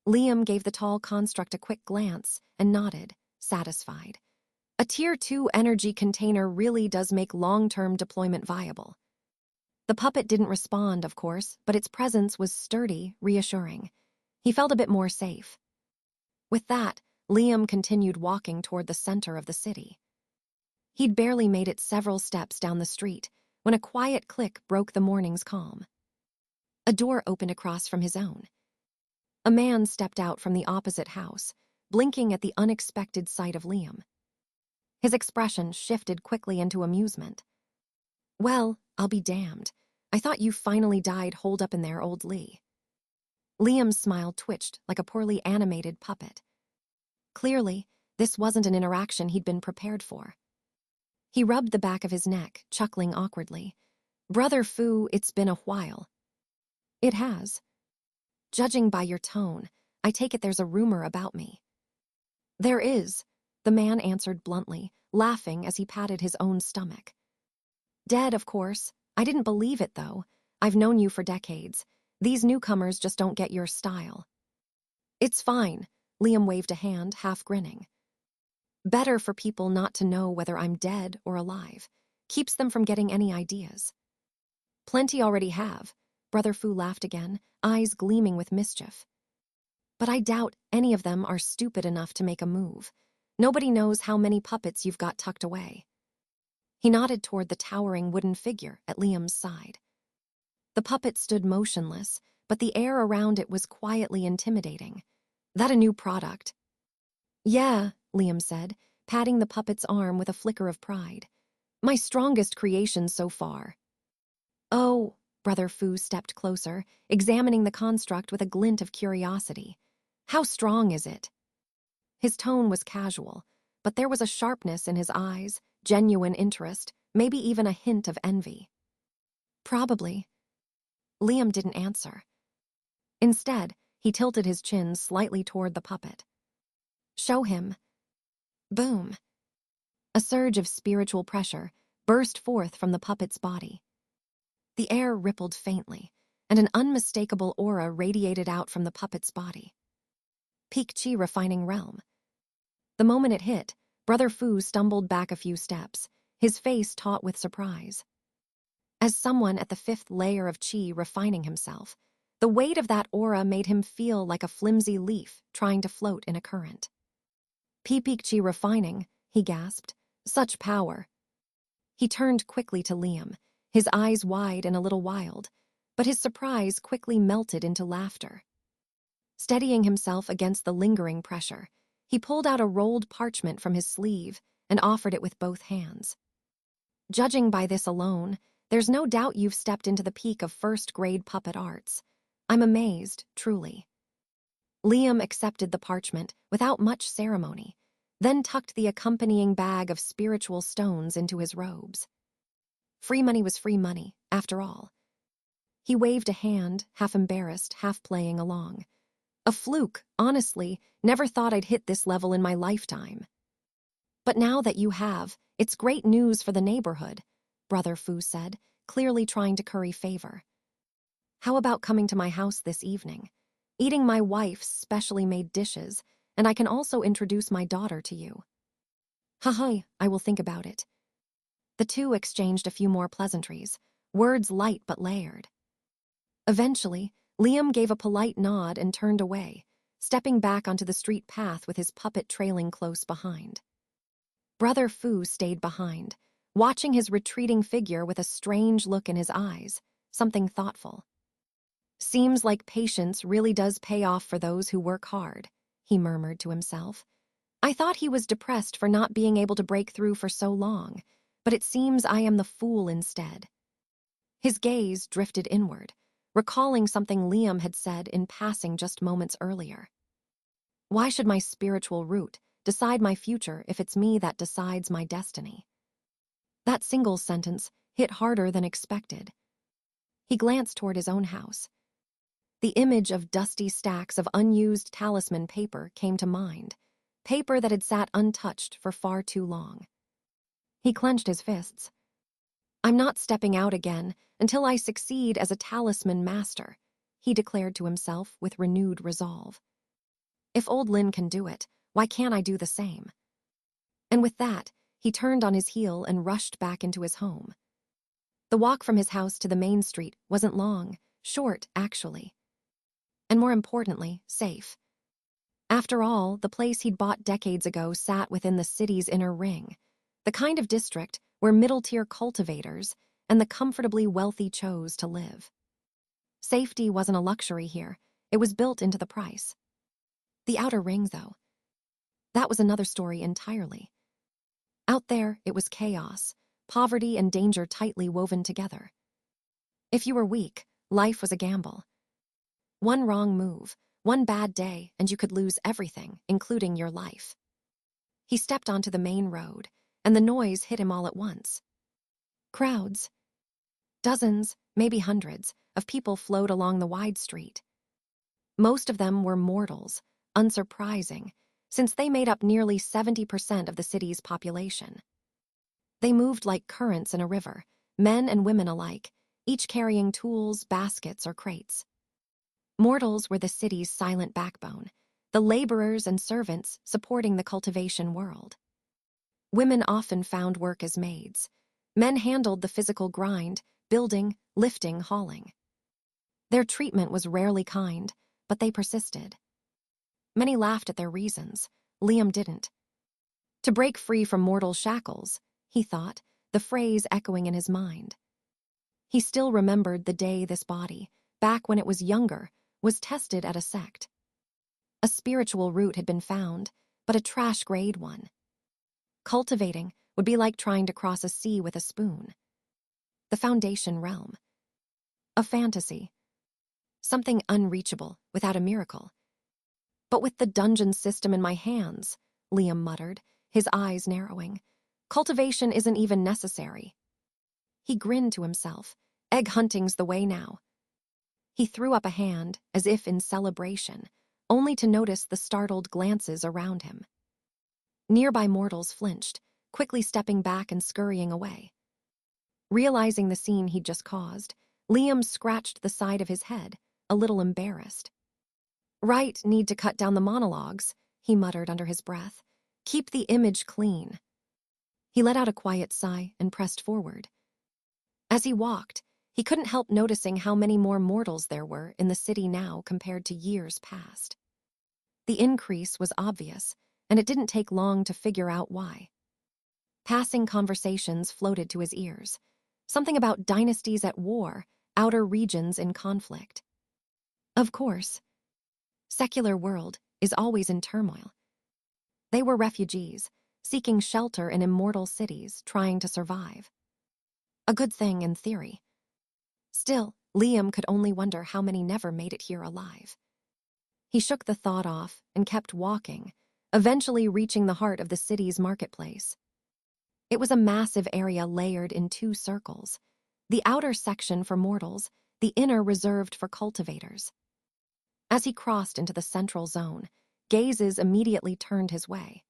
Liam gave the tall construct a quick glance and nodded, satisfied. A Tier 2 energy container really does make long-term deployment viable. The puppet didn't respond, of course, but its presence was sturdy, reassuring. He felt a bit more safe. With that, Liam continued walking toward the center of the city. He'd barely made it several steps down the street when a quiet click broke the morning's calm. A door opened across from his own. A man stepped out from the opposite house, blinking at the unexpected sight of Liam. His expression shifted quickly into amusement. "Well, I'll be damned. I thought you finally died holed up in there, old Lee." Liam's smile twitched like a poorly animated puppet. Clearly, this wasn't an interaction he'd been prepared for. He rubbed the back of his neck, chuckling awkwardly. "Brother Fu, it's been a while." "It has. Judging by your tone, I take it there's a rumor about me." "There is," the man answered bluntly, laughing as he patted his own stomach. "Dead, of course. I didn't believe it, though. I've known you for decades. These newcomers just don't get your style." "It's fine," Liam waved a hand, half grinning. "Better for people not to know whether I'm dead or alive. Keeps them from getting any ideas." "Plenty already have," Brother Fu laughed again, eyes gleaming with mischief. "But I doubt any of them are stupid enough to make a move. Nobody knows how many puppets you've got tucked away." He nodded toward the towering wooden figure at Liam's side. The puppet stood motionless, but the air around it was quietly intimidating. "That a new product?" "Yeah," Liam said, patting the puppet's arm with a flicker of pride. "My strongest creation so far." "Oh," Brother Fu stepped closer, examining the construct with a glint of curiosity. "How strong is it?" His tone was casual, but there was a sharpness in his eyes, genuine interest, maybe even a hint of envy. "Probably." Liam didn't answer. Instead, he tilted his chin slightly toward the puppet. "Show him." Boom. A surge of spiritual pressure burst forth from the puppet's body. The air rippled faintly, and an unmistakable aura radiated out from the puppet's body. Peak Chi refining realm. The moment it hit, Brother Fu stumbled back a few steps, his face taut with surprise. As someone at the 5th layer of Chi refining himself, the weight of that aura made him feel like a flimsy leaf trying to float in a current. "Peak Chi refining," he gasped. "Such power." He turned quickly to Liam, his eyes wide and a little wild, but his surprise quickly melted into laughter. Steadying himself against the lingering pressure, he pulled out a rolled parchment from his sleeve and offered it with both hands. "Judging by this alone, there's no doubt you've stepped into the peak of first-grade puppet arts. I'm amazed, truly." Liam accepted the parchment without much ceremony, then tucked the accompanying bag of spiritual stones into his robes. Free money was free money, after all. He waved a hand, half embarrassed, half playing along. "A fluke, honestly. Never thought I'd hit this level in my lifetime." "But now that you have, it's great news for the neighborhood," Brother Fu said, clearly trying to curry favor. "How about coming to my house this evening? Eating my wife's specially made dishes, and I can also introduce my daughter to you." "Haha, I will think about it." The two exchanged a few more pleasantries, words light but layered. Eventually, Liam gave a polite nod and turned away, stepping back onto the street path with his puppet trailing close behind. Brother Fu stayed behind, watching his retreating figure with a strange look in his eyes, something thoughtful. "Seems like patience really does pay off for those who work hard," he murmured to himself. "I thought he was depressed for not being able to break through for so long, but it seems I am the fool instead." His gaze drifted inward, recalling something Liam had said in passing just moments earlier. "Why should my spiritual root decide my future if it's me that decides my destiny?" That single sentence hit harder than expected. He glanced toward his own house. The image of dusty stacks of unused talisman paper came to mind, paper that had sat untouched for far too long. He clenched his fists. "I'm not stepping out again until I succeed as a talisman master," he declared to himself with renewed resolve. "If old Lin can do it, why can't I do the same?" And with that, he turned on his heel and rushed back into his home. The walk from his house to the main street wasn't long, short, actually. And more importantly, safe. After all, the place he'd bought decades ago sat within the city's inner ring, the kind of district where middle-tier cultivators and the comfortably wealthy chose to live. Safety wasn't a luxury here, it was built into the price. The outer ring, though, that was another story entirely. Out there, it was chaos, poverty and danger tightly woven together. If you were weak, life was a gamble. One wrong move, one bad day, and you could lose everything, including your life. He stepped onto the main road, and the noise hit him all at once. Crowds. Dozens, maybe hundreds, of people flowed along the wide street. Most of them were mortals, unsurprising, since they made up nearly 70% of the city's population. They moved like currents in a river, men and women alike, each carrying tools, baskets, or crates. Mortals were the city's silent backbone, the laborers and servants supporting the cultivation world. Women often found work as maids. Men handled the physical grind, building, lifting, hauling. Their treatment was rarely kind, but they persisted. Many laughed at their reasons. Liam didn't. To break free from mortal shackles, he thought, the phrase echoing in his mind. He still remembered the day this body, back when it was younger, was tested at a sect. A spiritual root had been found, but a trash-grade one. Cultivating would be like trying to cross a sea with a spoon. The foundation realm. A fantasy. Something unreachable, without a miracle. But with the dungeon system in my hands, Liam muttered, his eyes narrowing, cultivation isn't even necessary. He grinned to himself. Egg hunting's the way now. He threw up a hand, as if in celebration, only to notice the startled glances around him. Nearby mortals flinched, quickly stepping back and scurrying away. Realizing the scene he'd just caused, Liam scratched the side of his head, a little embarrassed. Right, need to cut down the monologues, he muttered under his breath. Keep the image clean. He let out a quiet sigh and pressed forward. As he walked, he couldn't help noticing how many more mortals there were in the city now compared to years past. The increase was obvious, and it didn't take long to figure out why. Passing conversations floated to his ears. Something about dynasties at war, outer regions in conflict. Of course, secular world is always in turmoil. They were refugees, seeking shelter in immortal cities, trying to survive. A good thing in theory. Still, Liam could only wonder how many never made it here alive. He shook the thought off and kept walking, eventually reaching the heart of the city's marketplace. It was a massive area layered in two circles, the outer section for mortals, the inner reserved for cultivators. As he crossed into the central zone, gazes immediately turned his way.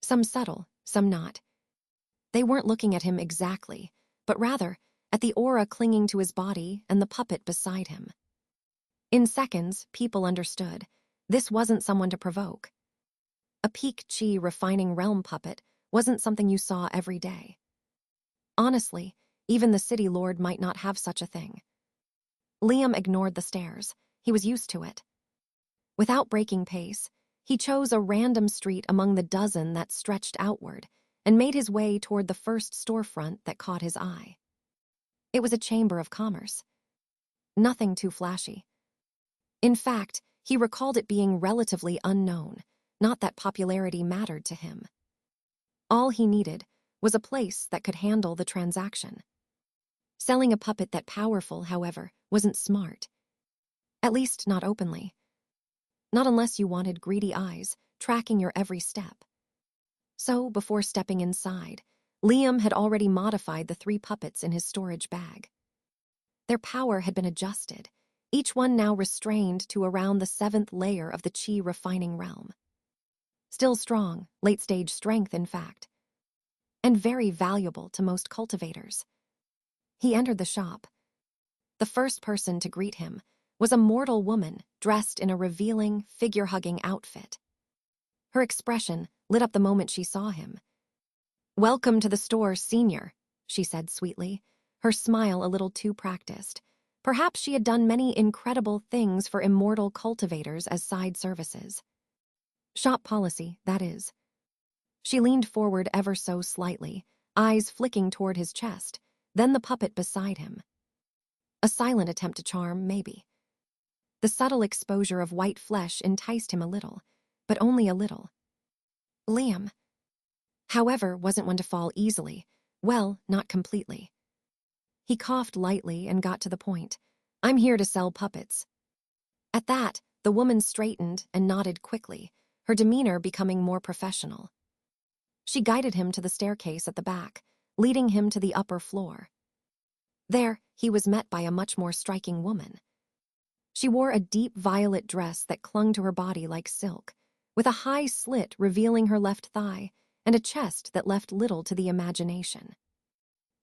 Some subtle, some not. They weren't looking at him exactly, but rather at the aura clinging to his body and the puppet beside him. In seconds, people understood. This wasn't someone to provoke. A peak chi refining realm puppet wasn't something you saw every day. Honestly, even the city lord might not have such a thing. Liam ignored the stares. He was used to it. Without breaking pace, he chose a random street among the dozen that stretched outward and made his way toward the first storefront that caught his eye. It was a chamber of commerce. Nothing too flashy. In fact, he recalled it being relatively unknown, not that popularity mattered to him. All he needed was a place that could handle the transaction. Selling a puppet that powerful, however, wasn't smart. At least not openly. Not unless you wanted greedy eyes, tracking your every step. So, before stepping inside, Liam had already modified the 3 puppets in his storage bag. Their power had been adjusted, each one now restrained to around the 7th layer of the chi refining realm. Still strong, late-stage strength, in fact. And very valuable to most cultivators. He entered the shop. The first person to greet him was a mortal woman dressed in a revealing, figure-hugging outfit. Her expression, lit up the moment she saw him. "Welcome to the store, Senior," she said sweetly, her smile a little too practiced. Perhaps she had done many incredible things for immortal cultivators as side services. Shop policy, that is. She leaned forward ever so slightly, eyes flicking toward his chest, then the puppet beside him. A silent attempt to charm, maybe. The subtle exposure of white flesh enticed him a little, but only a little. Liam, however, wasn't one to fall easily. Well, not completely. He coughed lightly and got to the point. "I'm here to sell puppets." At that, the woman straightened and nodded quickly, her demeanor becoming more professional. She guided him to the staircase at the back, leading him to the upper floor. There, he was met by a much more striking woman. She wore a deep violet dress that clung to her body like silk, with a high slit revealing her left thigh and a chest that left little to the imagination.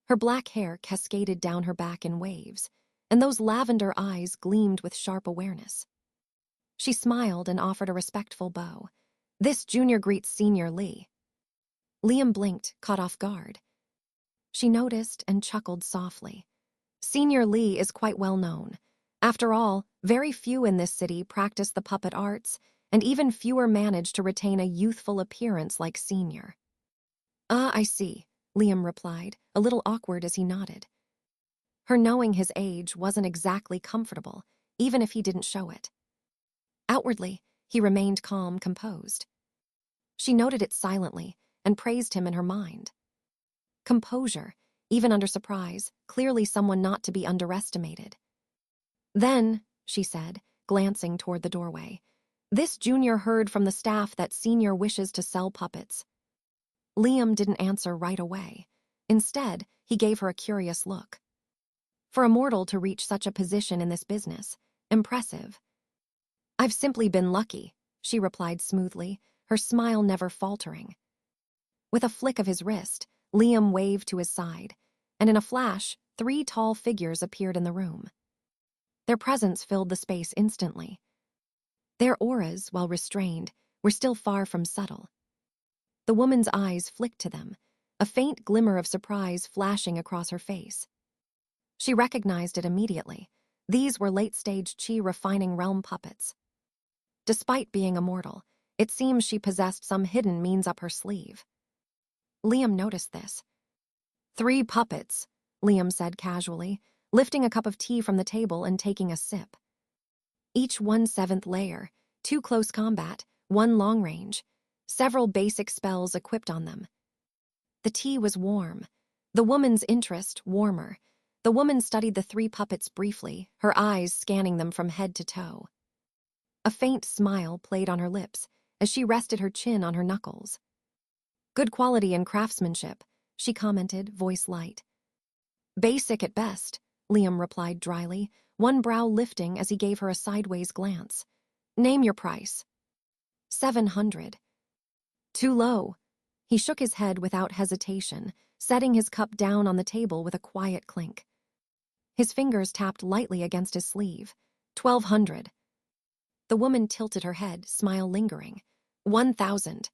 Her black hair cascaded down her back in waves, and those lavender eyes gleamed with sharp awareness. She smiled and offered a respectful bow. "This junior greets Senior Lee." Liam blinked, caught off guard. She noticed and chuckled softly. Senior Lee is quite well known. After all, very few in this city practice the puppet arts, and even fewer manage to retain a youthful appearance like Senior. "Ah, I see," Liam replied, a little awkward as he nodded. Her knowing his age wasn't exactly comfortable, even if he didn't show it. Outwardly, he remained calm, composed. She noted it silently and praised him in her mind. Composure, even under surprise, clearly someone not to be underestimated. "Then," she said, glancing toward the doorway, "this junior heard from the staff that Senior wishes to sell puppets." Liam didn't answer right away. Instead, he gave her a curious look. For a mortal to reach such a position in this business, impressive. "I've simply been lucky," she replied smoothly, her smile never faltering. With a flick of his wrist, Liam waved to his side, and in a flash, 3 tall figures appeared in the room. Their presence filled the space instantly. Their auras, while restrained, were still far from subtle. The woman's eyes flicked to them, a faint glimmer of surprise flashing across her face. She recognized it immediately. These were late-stage Chi refining realm puppets. Despite being immortal, it seems she possessed some hidden means up her sleeve. Liam noticed this. 3 puppets, Liam said casually, lifting a cup of tea from the table and taking a sip. Each 1/7 layer, 2 close combat, 1 long range, several basic spells equipped on them. The tea was warm, the woman's interest warmer. The woman studied the 3 puppets briefly, her eyes scanning them from head to toe. A faint smile played on her lips as she rested her chin on her knuckles. "Good quality and craftsmanship," she commented, voice light. "Basic at best," Liam replied dryly, one brow lifting as he gave her a sideways glance. "Name your price." 700. "Too low." He shook his head without hesitation, setting his cup down on the table with a quiet clink. His fingers tapped lightly against his sleeve. 1,200. The woman tilted her head, smile lingering. 1,000.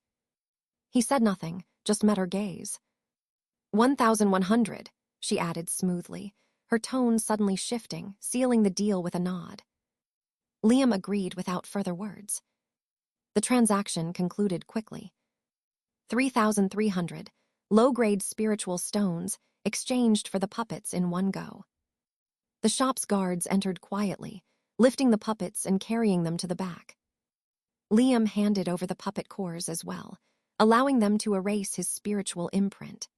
He said nothing, just met her gaze. 1,100, she added smoothly, her tone suddenly shifting, sealing the deal with a nod. Liam agreed without further words. The transaction concluded quickly. 3,300, low-grade spiritual stones, exchanged for the puppets in one go. The shop's guards entered quietly, lifting the puppets and carrying them to the back. Liam handed over the puppet cores as well, allowing them to erase his spiritual imprint.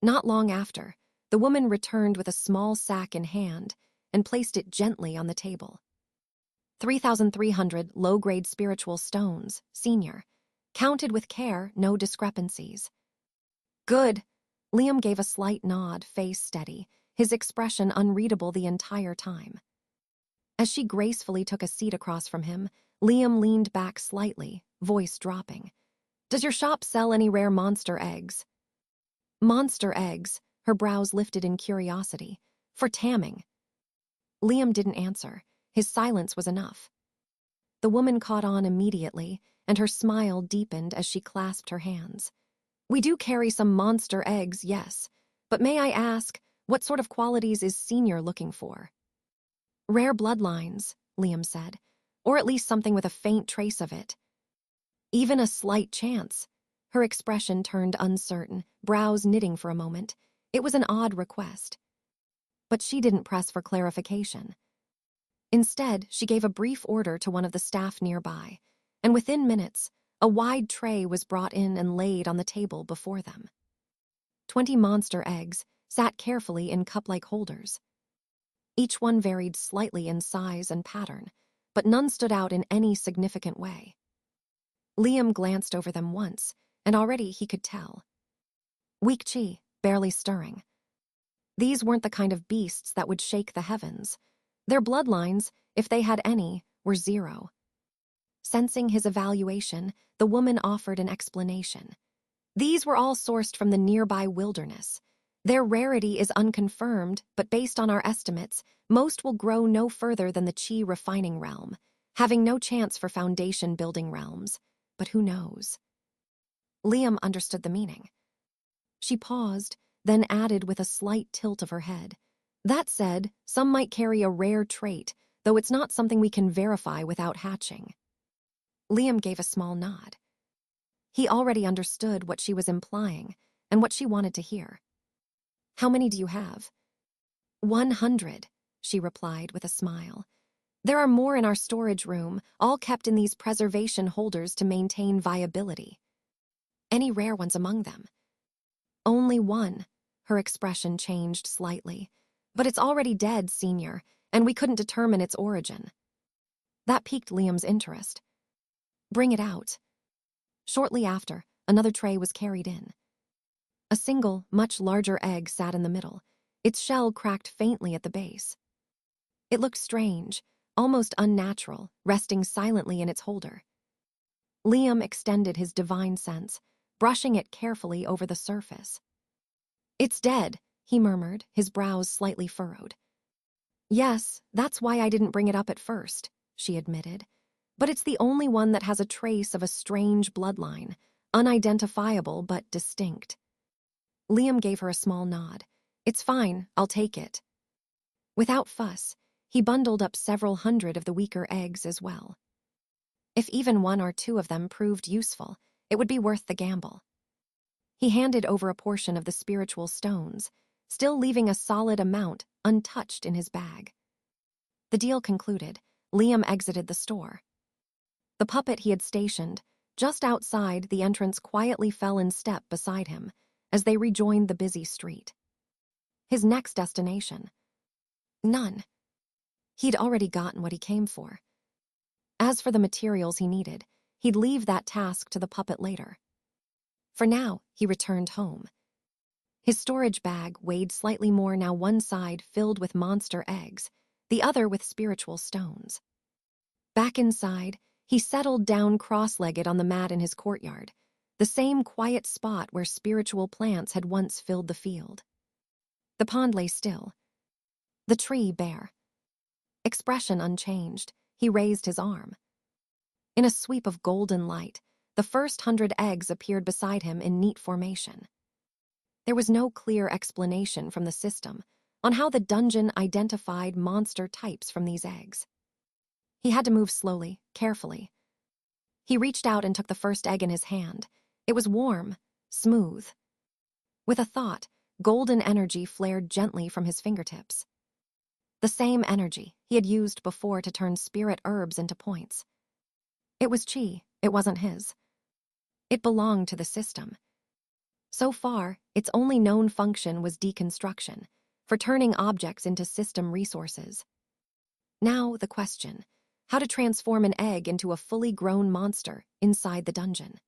Not long after, the woman returned with a small sack in hand and placed it gently on the table. 3,300 low-grade spiritual stones, Senior. Counted with care, no discrepancies. Good. Liam gave a slight nod, face steady, his expression unreadable the entire time. As she gracefully took a seat across from him, Liam leaned back slightly, voice dropping. "Does your shop sell any rare monster eggs?" Monster eggs, her brows lifted in curiosity. "For tamming." Liam didn't answer. His silence was enough. The woman caught on immediately, and her smile deepened as she clasped her hands. "We do carry some monster eggs, yes, but may I ask, what sort of qualities is Senior looking for?" "Rare bloodlines," Liam said, "or at least something with a faint trace of it." "Even a slight chance?" Her expression turned uncertain, brows knitting for a moment. It was an odd request. But she didn't press for clarification. Instead, she gave a brief order to one of the staff nearby, and within minutes, a wide tray was brought in and laid on the table before them. 20 monster eggs sat carefully in cup-like holders. Each one varied slightly in size and pattern, but none stood out in any significant way. Liam glanced over them once, and already he could tell. Weak chi, barely stirring. These weren't the kind of beasts that would shake the heavens. Their bloodlines, if they had any, were 0. Sensing his evaluation, the woman offered an explanation. "These were all sourced from the nearby wilderness. Their rarity is unconfirmed, but based on our estimates, most will grow no further than the chi refining realm, having no chance for foundation building realms. But who knows?" Liam understood the meaning. She paused, then added with a slight tilt of her head. "That said, some might carry a rare trait, though it's not something we can verify without hatching." Liam gave a small nod. He already understood what she was implying and what she wanted to hear. "How many do you have?" 100, she replied with a smile. "There are more in our storage room, all kept in these preservation holders to maintain viability." "Any rare ones among them?" "Only one." Her expression changed slightly. "But it's already dead, Senior, and we couldn't determine its origin." That piqued Liam's interest. "Bring it out." Shortly after, another tray was carried in. A single, much larger egg sat in the middle, its shell cracked faintly at the base. It looked strange, almost unnatural, resting silently in its holder. Liam extended his divine sense, brushing it carefully over the surface. "It's dead," he murmured, his brows slightly furrowed. "Yes, that's why I didn't bring it up at first," she admitted. "But it's the only one that has a trace of a strange bloodline, unidentifiable but distinct." Liam gave her a small nod. "It's fine, I'll take it." Without fuss, he bundled up several hundred of the weaker eggs as well. If even 1 or 2 of them proved useful, it would be worth the gamble. He handed over a portion of the spiritual stones, still leaving a solid amount untouched in his bag. The deal concluded, Liam exited the store. The puppet he had stationed just outside the entrance quietly fell in step beside him as they rejoined the busy street. His next destination? None. He'd already gotten what he came for. As for the materials he needed, he'd leave that task to the puppet later. For now, he returned home. His storage bag weighed slightly more now, one side filled with monster eggs, the other with spiritual stones. Back inside, he settled down cross-legged on the mat in his courtyard, the same quiet spot where spiritual plants had once filled the field. The pond lay still, the tree bare. Expression unchanged, he raised his arm. In a sweep of golden light, the first 100 eggs appeared beside him in neat formation. There was no clear explanation from the system on how the dungeon identified monster types from these eggs. He had to move slowly, carefully. He reached out and took the first egg in his hand. It was warm, smooth. With a thought, golden energy flared gently from his fingertips. The same energy he had used before to turn spirit herbs into points. It was chi, it wasn't his. It belonged to the system. So far, its only known function was deconstruction, for turning objects into system resources. Now the question, how to transform an egg into a fully grown monster inside the dungeon.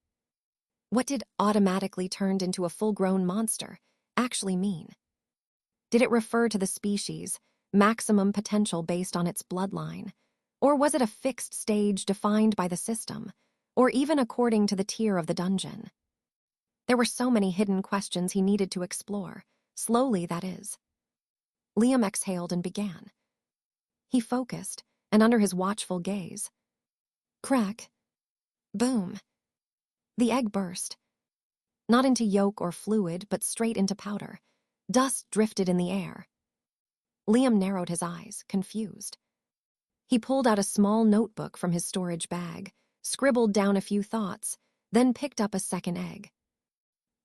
What did automatically turned into a full-grown monster actually mean? Did it refer to the species, maximum potential based on its bloodline? Or was it a fixed stage defined by the system, or even according to the tier of the dungeon? There were so many hidden questions he needed to explore, slowly, that is. Liam exhaled and began. He focused, and under his watchful gaze. Crack. Boom. The egg burst. Not into yolk or fluid, but straight into powder. Dust drifted in the air. Liam narrowed his eyes, confused. He pulled out a small notebook from his storage bag, scribbled down a few thoughts, then picked up a second egg.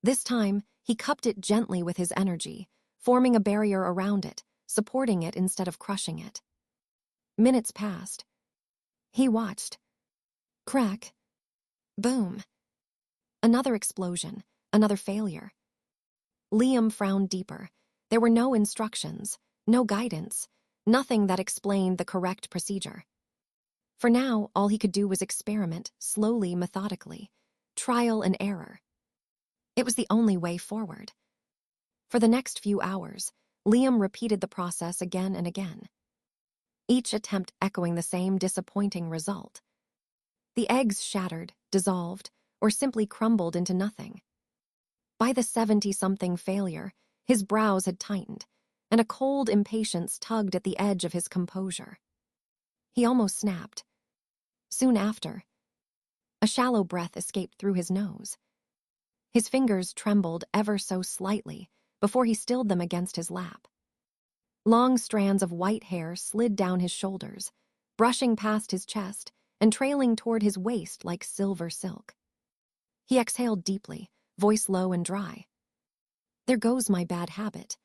This time, he cupped it gently with his energy, forming a barrier around it, supporting it instead of crushing it. Minutes passed. He watched. Crack. Boom. Another explosion, another failure. Liam frowned deeper. There were no instructions, no guidance, nothing that explained the correct procedure. For now, all he could do was experiment, slowly, methodically. Trial and error. It was the only way forward. For the next few hours, Liam repeated the process again and again, each attempt echoing the same disappointing result. The eggs shattered, dissolved, or simply crumbled into nothing. By the 70-something failure, his brows had tightened, and a cold impatience tugged at the edge of his composure. He almost snapped. Soon after, a shallow breath escaped through his nose. His fingers trembled ever so slightly before he stilled them against his lap. Long strands of white hair slid down his shoulders, brushing past his chest and trailing toward his waist like silver silk. He exhaled deeply, voice low and dry. There goes my bad habit.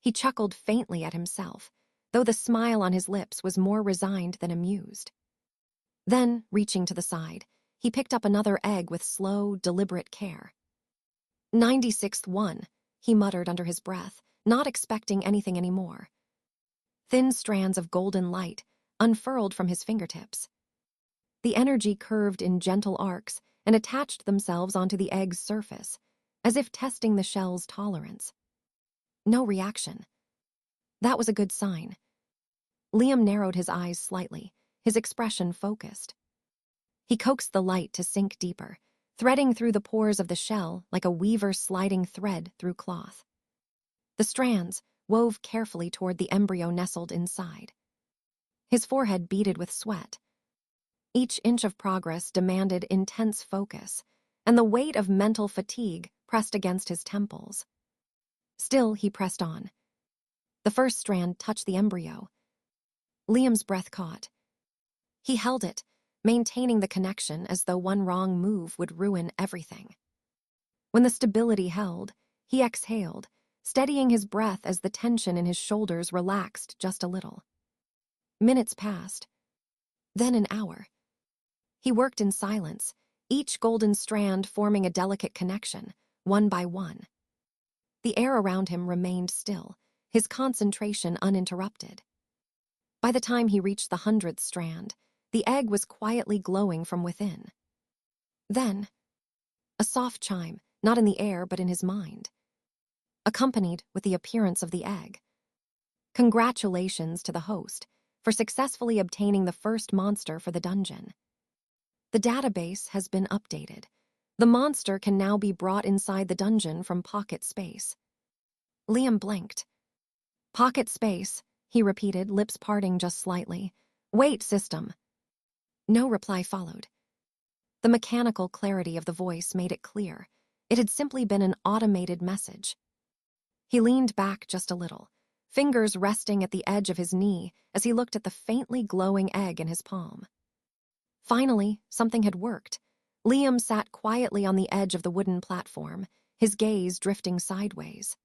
He chuckled faintly at himself, though the smile on his lips was more resigned than amused. Then, reaching to the side, he picked up another egg with slow, deliberate care. 96th one, he muttered under his breath, not expecting anything anymore. Thin strands of golden light unfurled from his fingertips. The energy curved in gentle arcs and attached themselves onto the egg's surface, as if testing the shell's tolerance. No reaction. That was a good sign. Liam narrowed his eyes slightly, his expression focused. He coaxed the light to sink deeper, threading through the pores of the shell like a weaver sliding thread through cloth. The strands wove carefully toward the embryo nestled inside. His forehead beaded with sweat. Each inch of progress demanded intense focus, and the weight of mental fatigue pressed against his temples. Still, he pressed on. The first strand touched the embryo. Liam's breath caught. He held it, maintaining the connection as though one wrong move would ruin everything. When the stability held, he exhaled, steadying his breath as the tension in his shoulders relaxed just a little. Minutes passed. Then an hour. He worked in silence, each golden strand forming a delicate connection, one by one. The air around him remained still, his concentration uninterrupted. By the time he reached the 100th strand, the egg was quietly glowing from within. Then, a soft chime, not in the air but in his mind, accompanied with the appearance of the egg. Congratulations to the host for successfully obtaining the first monster for the dungeon. The database has been updated. The monster can now be brought inside the dungeon from pocket space. Liam blinked. Pocket space, he repeated, lips parting just slightly. Wait, system. No reply followed. The mechanical clarity of the voice made it clear. It had simply been an automated message. He leaned back just a little, fingers resting at the edge of his knee as he looked at the faintly glowing egg in his palm. Finally, something had worked. Liam sat quietly on the edge of the wooden platform, his gaze drifting sideways.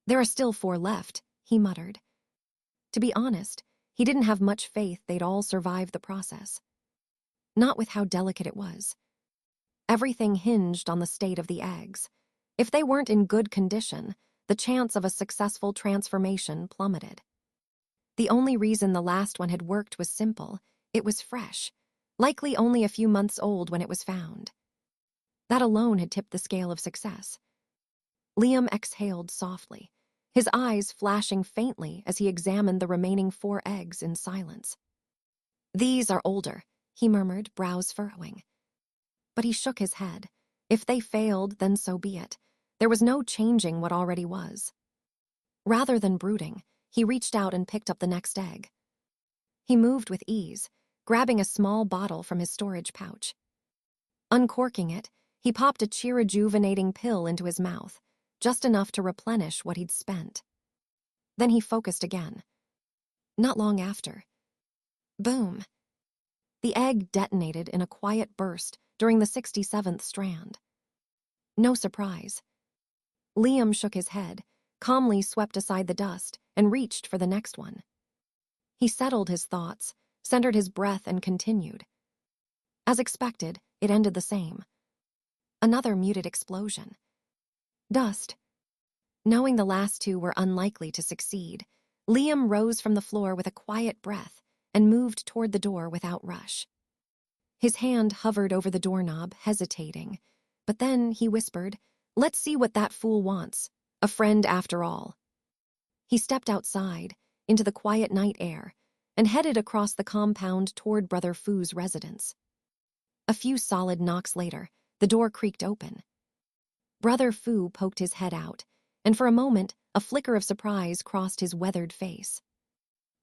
There are still 4 left, he muttered. To be honest, he didn't have much faith they'd all survive the process. Not with how delicate it was. Everything hinged on the state of the eggs. If they weren't in good condition, the chance of a successful transformation plummeted. The only reason the last one had worked was simple. It was fresh, likely only a few months old when it was found. That alone had tipped the scale of success. Liam exhaled softly, his eyes flashing faintly as he examined the remaining 4 eggs in silence. These are older, he murmured, brows furrowing. But he shook his head. If they failed, then so be it. There was no changing what already was. Rather than brooding, he reached out and picked up the next egg. He moved with ease, grabbing a small bottle from his storage pouch. Uncorking it, he popped a cheer-rejuvenating pill into his mouth, just enough to replenish what he'd spent. Then he focused again. Not long after. Boom. The egg detonated in a quiet burst during the 67th strand. No surprise. Liam shook his head, calmly swept aside the dust, and reached for the next one. He settled his thoughts, centered his breath, and continued. As expected, it ended the same. Another muted explosion. Dust. Knowing the last two were unlikely to succeed, Liam rose from the floor with a quiet breath and moved toward the door without rush. His hand hovered over the doorknob, hesitating, but then he whispered, "Let's see what that fool wants. A friend after all." He stepped outside, into the quiet night air, and headed across the compound toward Brother Fu's residence. A few solid knocks later, the door creaked open. Brother Fu poked his head out, and for a moment, a flicker of surprise crossed his weathered face.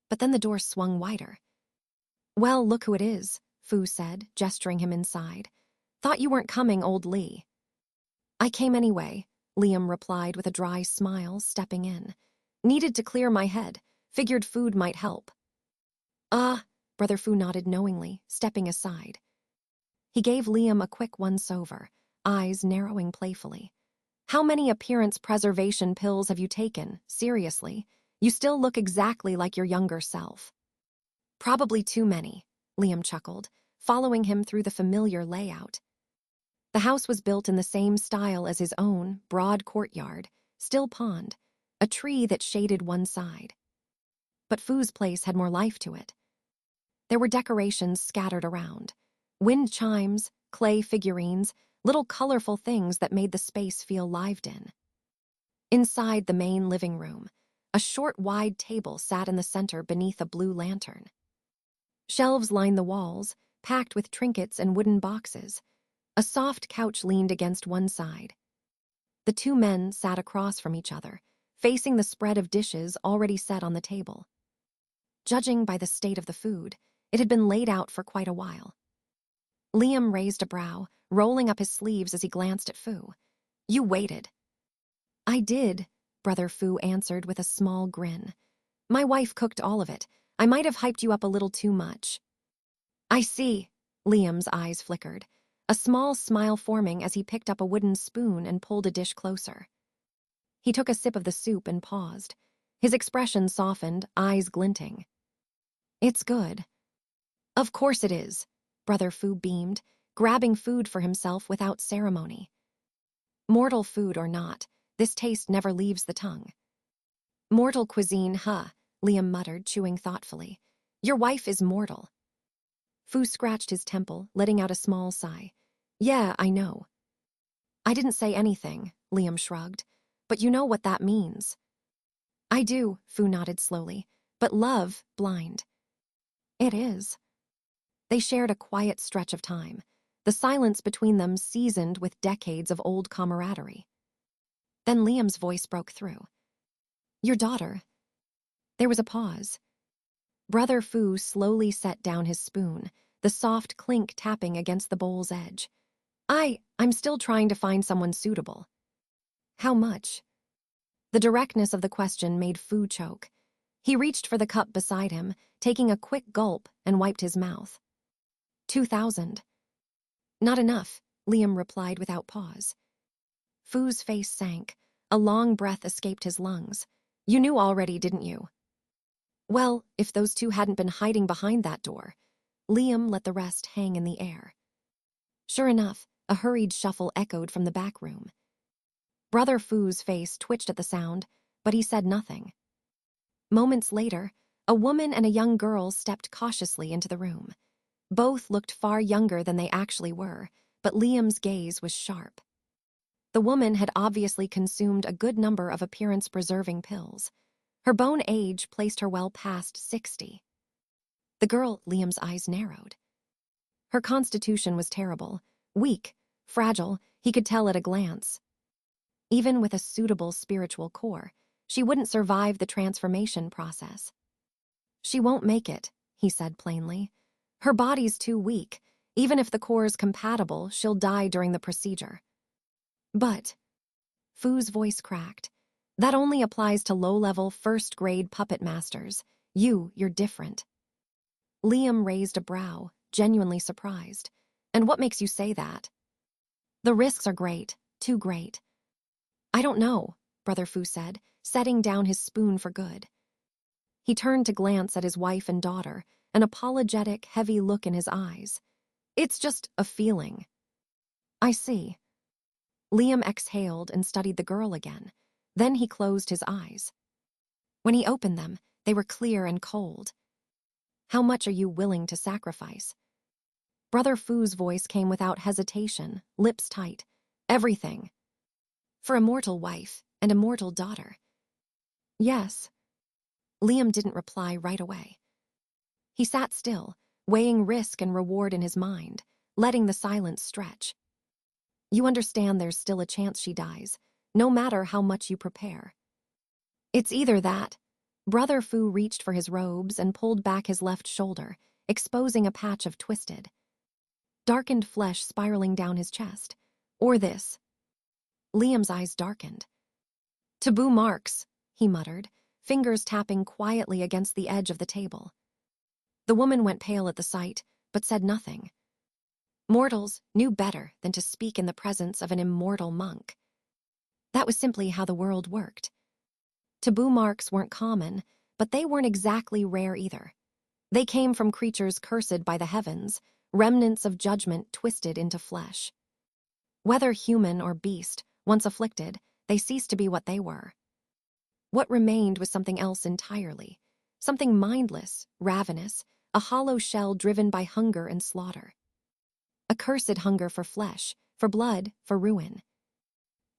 But then the door swung wider. "Well, look who it is," Fu said, gesturing him inside. "Thought you weren't coming, old Lee." "I came anyway," Liam replied with a dry smile, stepping in. "Needed to clear my head. Figured food might help." Brother Fu nodded knowingly, stepping aside. He gave Liam a quick once-over, eyes narrowing playfully. "How many appearance preservation pills have you taken? Seriously, you still look exactly like your younger self." "Probably too many," Liam chuckled, following him through the familiar layout. The house was built in the same style as his own, broad courtyard, still pond, a tree that shaded one side. But Fu's place had more life to it. There were decorations scattered around. Wind chimes, clay figurines, little colorful things that made the space feel lived in. Inside the main living room, a short, wide table sat in the center beneath a blue lantern. Shelves lined the walls, packed with trinkets and wooden boxes. A soft couch leaned against one side. The two men sat across from each other, facing the spread of dishes already set on the table. Judging by the state of the food, it had been laid out for quite a while. Liam raised a brow, rolling up his sleeves as he glanced at Fu. "You waited." "I did," Brother Fu answered with a small grin. "My wife cooked all of it. I might have hyped you up a little too much." "I see," Liam's eyes flickered, a small smile forming as he picked up a wooden spoon and pulled a dish closer. He took a sip of the soup and paused. His expression softened, eyes glinting. "It's good." "Of course it is," Brother Fu beamed, grabbing food for himself without ceremony. "Mortal food or not, this taste never leaves the tongue." "Mortal cuisine, huh?" Liam muttered, chewing thoughtfully. "Your wife is mortal." Fu scratched his temple, letting out a small sigh. "Yeah, I know." "I didn't say anything," Liam shrugged. "But you know what that means." "I do," Fu nodded slowly. "But love, blind." "It is." They shared a quiet stretch of time, the silence between them seasoned with decades of old camaraderie. Then Liam's voice broke through. "Your daughter." There was a pause. Brother Fu slowly set down his spoon, the soft clink tapping against the bowl's edge. I'm still trying to find someone suitable." "How much?" The directness of the question made Fu choke. He reached for the cup beside him, taking a quick gulp, and wiped his mouth. 2,000. "Not enough," Liam replied without pause. Fu's face sank. A long breath escaped his lungs. "You knew already, didn't you?" "Well, if those two hadn't been hiding behind that door." Liam let the rest hang in the air. Sure enough, a hurried shuffle echoed from the back room. Brother Fu's face twitched at the sound, but he said nothing. Moments later, a woman and a young girl stepped cautiously into the room. Both looked far younger than they actually were, but Liam's gaze was sharp. The woman had obviously consumed a good number of appearance-preserving pills. Her bone age placed her well past 60. The girl, Liam's eyes narrowed. Her constitution was terrible, weak, fragile, he could tell at a glance. Even with a suitable spiritual core, she wouldn't survive the transformation process. "She won't make it," he said plainly. "Her body's too weak. Even if the core's compatible, she'll die during the procedure. But, Fu's voice cracked, that only applies to low-level, first-grade puppet masters. You're different. Liam raised a brow, genuinely surprised. And what makes you say that? The risks are great, too great. I don't know, Brother Fu said, setting down his spoon for good. He turned to glance at his wife and daughter, an apologetic, heavy look in his eyes. It's just a feeling. I see. Liam exhaled and studied the girl again. Then he closed his eyes. When he opened them, they were clear and cold. How much are you willing to sacrifice? Brother Fu's voice came without hesitation, lips tight. Everything. For a mortal wife and a mortal daughter. Yes. Liam didn't reply right away. He sat still, weighing risk and reward in his mind, letting the silence stretch. You understand there's still a chance she dies, no matter how much you prepare. It's either that. Brother Fu reached for his robes and pulled back his left shoulder, exposing a patch of twisted, darkened flesh spiraling down his chest. Or this. Liam's eyes darkened. Taboo marks, he muttered, fingers tapping quietly against the edge of the table. The woman went pale at the sight, but said nothing. Mortals knew better than to speak in the presence of an immortal monk. That was simply how the world worked. Taboo marks weren't common, but they weren't exactly rare either. They came from creatures cursed by the heavens, remnants of judgment twisted into flesh. Whether human or beast, once afflicted, they ceased to be what they were. What remained was something else entirely, something mindless, ravenous, a hollow shell driven by hunger and slaughter. A cursed hunger for flesh, for blood, for ruin.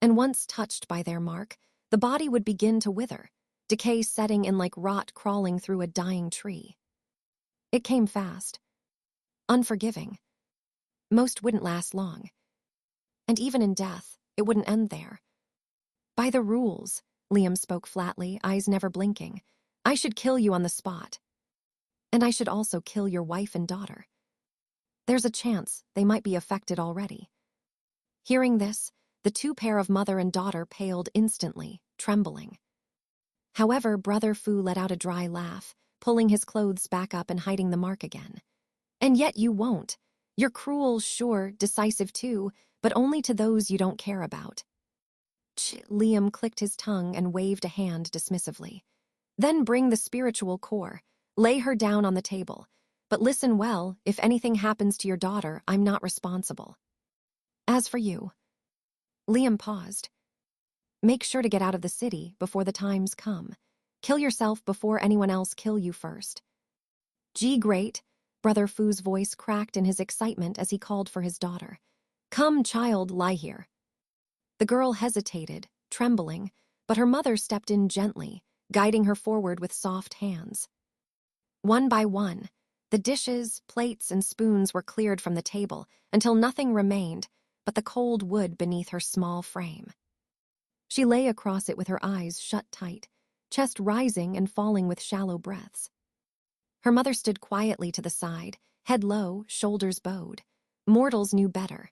And once touched by their mark, the body would begin to wither, decay setting in like rot crawling through a dying tree. It came fast. Unforgiving. Most wouldn't last long. And even in death, it wouldn't end there. By the rules, Liam spoke flatly, eyes never blinking, I should kill you on the spot. And I should also kill your wife and daughter. There's a chance they might be affected already. Hearing this, the two pair of mother and daughter paled instantly, trembling. However, Brother Fu let out a dry laugh, pulling his clothes back up and hiding the mark again. And yet you won't. You're cruel, sure, decisive too, but only to those you don't care about. Liam clicked his tongue and waved a hand dismissively. Then bring the spiritual core. Lay her down on the table. But listen well, if anything happens to your daughter, I'm not responsible. As for you. Liam paused. Make sure to get out of the city before the times come. Kill yourself before anyone else kill you first. Gee, great. Brother Fu's voice cracked in his excitement as he called for his daughter. Come, child, lie here. The girl hesitated, trembling, but her mother stepped in gently, guiding her forward with soft hands. One by one, the dishes, plates, and spoons were cleared from the table until nothing remained but the cold wood beneath her small frame. She lay across it with her eyes shut tight, chest rising and falling with shallow breaths. Her mother stood quietly to the side, head low, shoulders bowed. Mortals knew better.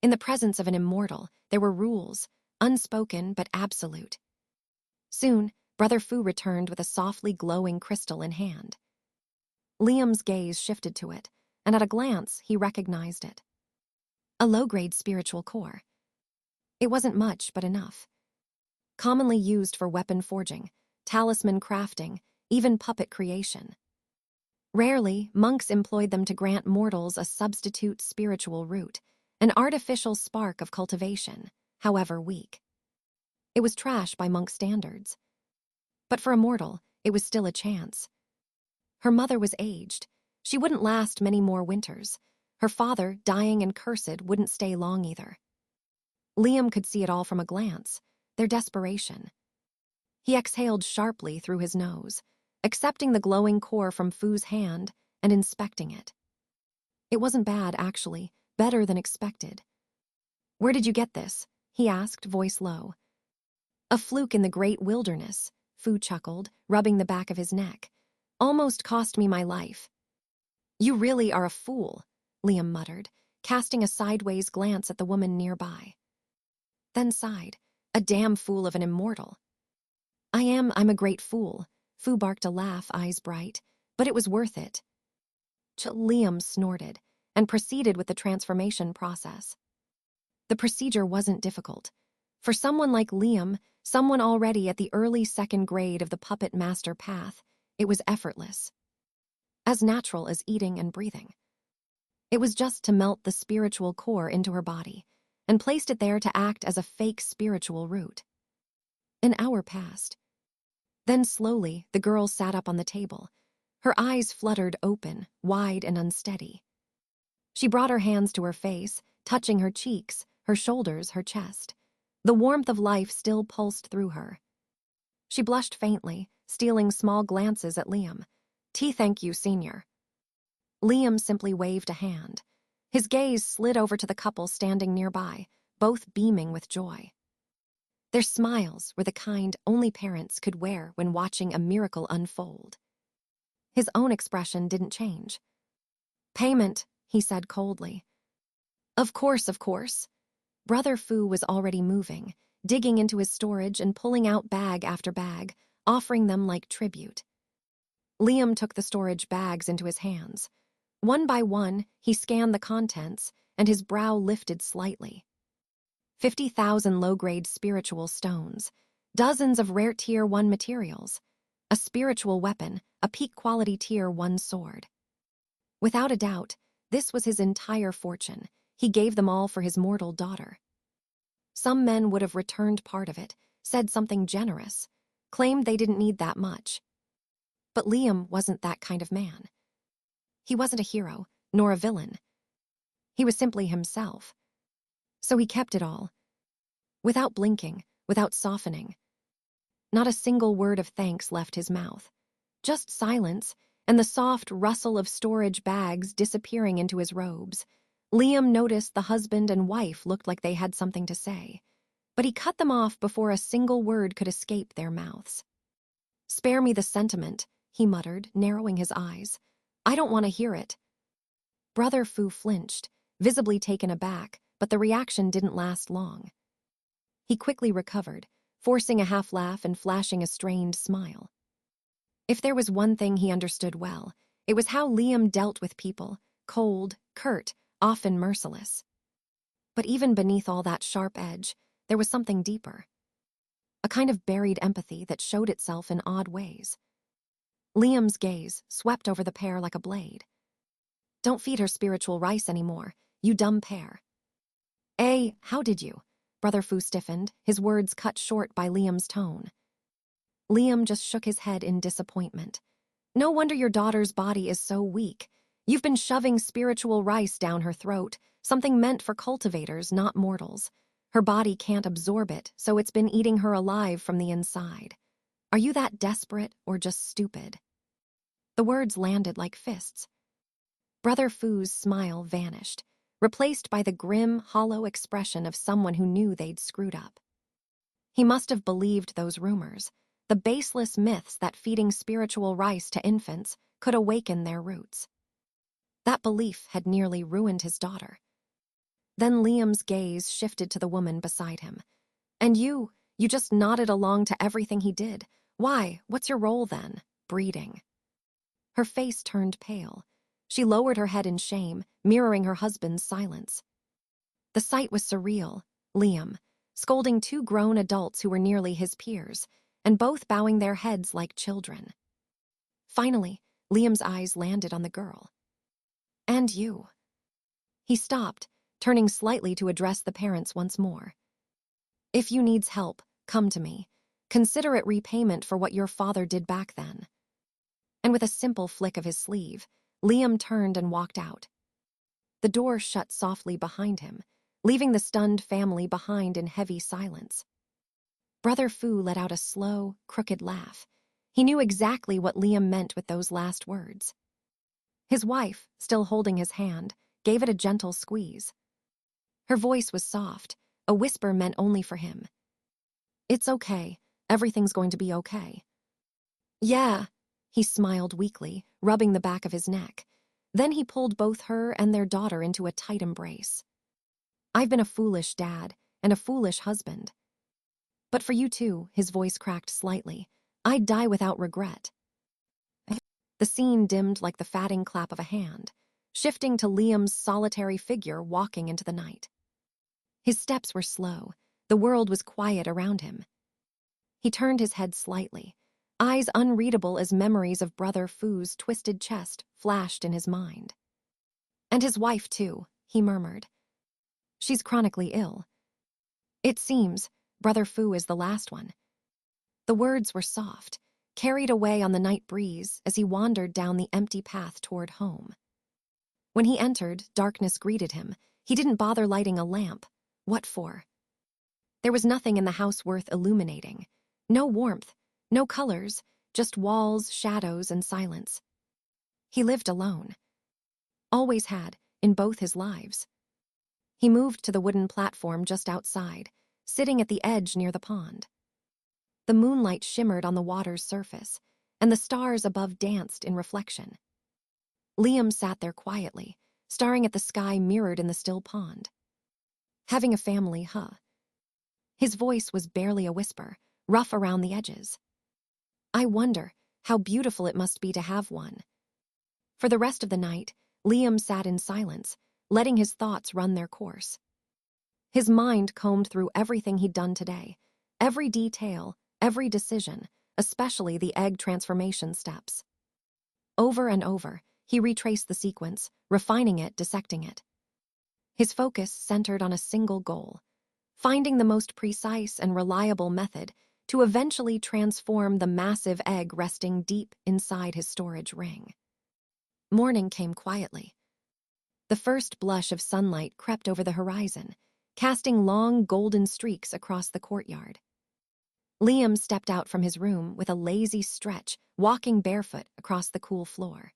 In the presence of an immortal, there were rules, unspoken but absolute. Soon, Brother Fu returned with a softly glowing crystal in hand. Liam's gaze shifted to it, and at a glance, he recognized it. A low-grade spiritual core. It wasn't much, but enough. Commonly used for weapon forging, talisman crafting, even puppet creation. Rarely, monks employed them to grant mortals a substitute spiritual root, an artificial spark of cultivation, however weak. It was trash by monk standards. But for a mortal, it was still a chance. Her mother was aged. She wouldn't last many more winters. Her father, dying and cursed, wouldn't stay long either. Liam could see it all from a glance, their desperation. He exhaled sharply through his nose, accepting the glowing core from Fu's hand and inspecting it. It wasn't bad, actually, better than expected. Where did you get this? He asked, voice low. A fluke in the great wilderness, Fu chuckled, rubbing the back of his neck. Almost cost me my life. You really are a fool, Liam muttered, casting a sideways glance at the woman nearby. Then sighed, a damn fool of an immortal. I'm a great fool, Fu barked a laugh, eyes bright, but it was worth it. Liam snorted and proceeded with the transformation process. The procedure wasn't difficult. For someone like Liam, someone already at the early second grade of the puppet master path, it was effortless. As natural as eating and breathing. It was just to melt the spiritual core into her body and placed it there to act as a fake spiritual root. An hour passed. Then slowly, the girl sat up on the table. Her eyes fluttered open, wide and unsteady. She brought her hands to her face, touching her cheeks, her shoulders, her chest. The warmth of life still pulsed through her. She blushed faintly, stealing small glances at Liam. Thank you, Senior. Liam simply waved a hand. His gaze slid over to the couple standing nearby, both beaming with joy. Their smiles were the kind only parents could wear when watching a miracle unfold. His own expression didn't change. Payment, he said coldly. Of course, of course. Brother Fu was already moving, digging into his storage and pulling out bag after bag, offering them like tribute. Liam took the storage bags into his hands. One by one, he scanned the contents, and his brow lifted slightly. 50,000 low-grade spiritual stones, dozens of rare Tier 1 materials, a spiritual weapon, a peak-quality Tier 1 sword. Without a doubt, this was his entire fortune. He gave them all for his mortal daughter. Some men would have returned part of it, said something generous, claimed they didn't need that much. But Liam wasn't that kind of man. He wasn't a hero, nor a villain. He was simply himself. So he kept it all. Without blinking, without softening. Not a single word of thanks left his mouth. Just silence and the soft rustle of storage bags disappearing into his robes. Liam noticed the husband and wife looked like they had something to say, but he cut them off before a single word could escape their mouths. Spare me the sentiment, he muttered, narrowing his eyes. I don't want to hear it. Brother Fu flinched, visibly taken aback, but the reaction didn't last long. He quickly recovered, forcing a half laugh and flashing a strained smile. If there was one thing he understood well, it was how Liam dealt with people, cold, curt, often merciless. But even beneath all that sharp edge, there was something deeper. A kind of buried empathy that showed itself in odd ways. Liam's gaze swept over the pair like a blade. Don't feed her spiritual rice anymore, you dumb pair. How did you? Brother Fu stiffened, his words cut short by Liam's tone. Liam just shook his head in disappointment. No wonder your daughter's body is so weak. You've been shoving spiritual rice down her throat, something meant for cultivators, not mortals. Her body can't absorb it, so it's been eating her alive from the inside. Are you that desperate or just stupid? The words landed like fists. Brother Fu's smile vanished, replaced by the grim, hollow expression of someone who knew they'd screwed up. He must have believed those rumors, the baseless myths that feeding spiritual rice to infants could awaken their roots. That belief had nearly ruined his daughter. Then Liam's gaze shifted to the woman beside him. And you just nodded along to everything he did. Why, what's your role then? Breeding. Her face turned pale. She lowered her head in shame, mirroring her husband's silence. The sight was surreal. Liam, scolding two grown adults who were nearly his peers, and both bowing their heads like children. Finally, Liam's eyes landed on the girl. And you. He stopped, turning slightly to address the parents once more. If you needs help, come to me. Consider it repayment for what your father did back then. And with a simple flick of his sleeve, Liam turned and walked out. The door shut softly behind him, leaving the stunned family behind in heavy silence. Brother Fu let out a slow, crooked laugh. He knew exactly what Liam meant with those last words. His wife, still holding his hand, gave it a gentle squeeze. Her voice was soft, a whisper meant only for him. It's okay. Everything's going to be okay. Yeah, he smiled weakly, rubbing the back of his neck. Then he pulled both her and their daughter into a tight embrace. "I've been a foolish dad and a foolish husband. But for you too," his voice cracked slightly. "I'd die without regret." The scene dimmed like the fatting clap of a hand, shifting to Liam's solitary figure walking into the night. His steps were slow. The world was quiet around him. He turned his head slightly. Eyes unreadable as memories of Brother Fu's twisted chest flashed in his mind. "And his wife, too," he murmured. "She's chronically ill. It seems Brother Fu is the last one." The words were soft, carried away on the night breeze as he wandered down the empty path toward home. When he entered, darkness greeted him. He didn't bother lighting a lamp. What for? There was nothing in the house worth illuminating. No warmth, no colors, just walls, shadows, and silence. He lived alone. Always had, in both his lives. He moved to the wooden platform just outside, sitting at the edge near the pond. The moonlight shimmered on the water's surface, and the stars above danced in reflection. Liam sat there quietly, staring at the sky mirrored in the still pond. "Having a family, huh?" His voice was barely a whisper, rough around the edges. "I wonder how beautiful it must be to have one." For the rest of the night, Liam sat in silence, letting his thoughts run their course. His mind combed through everything he'd done today, every detail, every decision, especially the egg transformation steps. Over and over, he retraced the sequence, refining it, dissecting it. His focus centered on a single goal: finding the most precise and reliable method to eventually transform the massive egg resting deep inside his storage ring. Morning came quietly. The first blush of sunlight crept over the horizon, casting long golden streaks across the courtyard. Liam stepped out from his room with a lazy stretch, walking barefoot across the cool floor.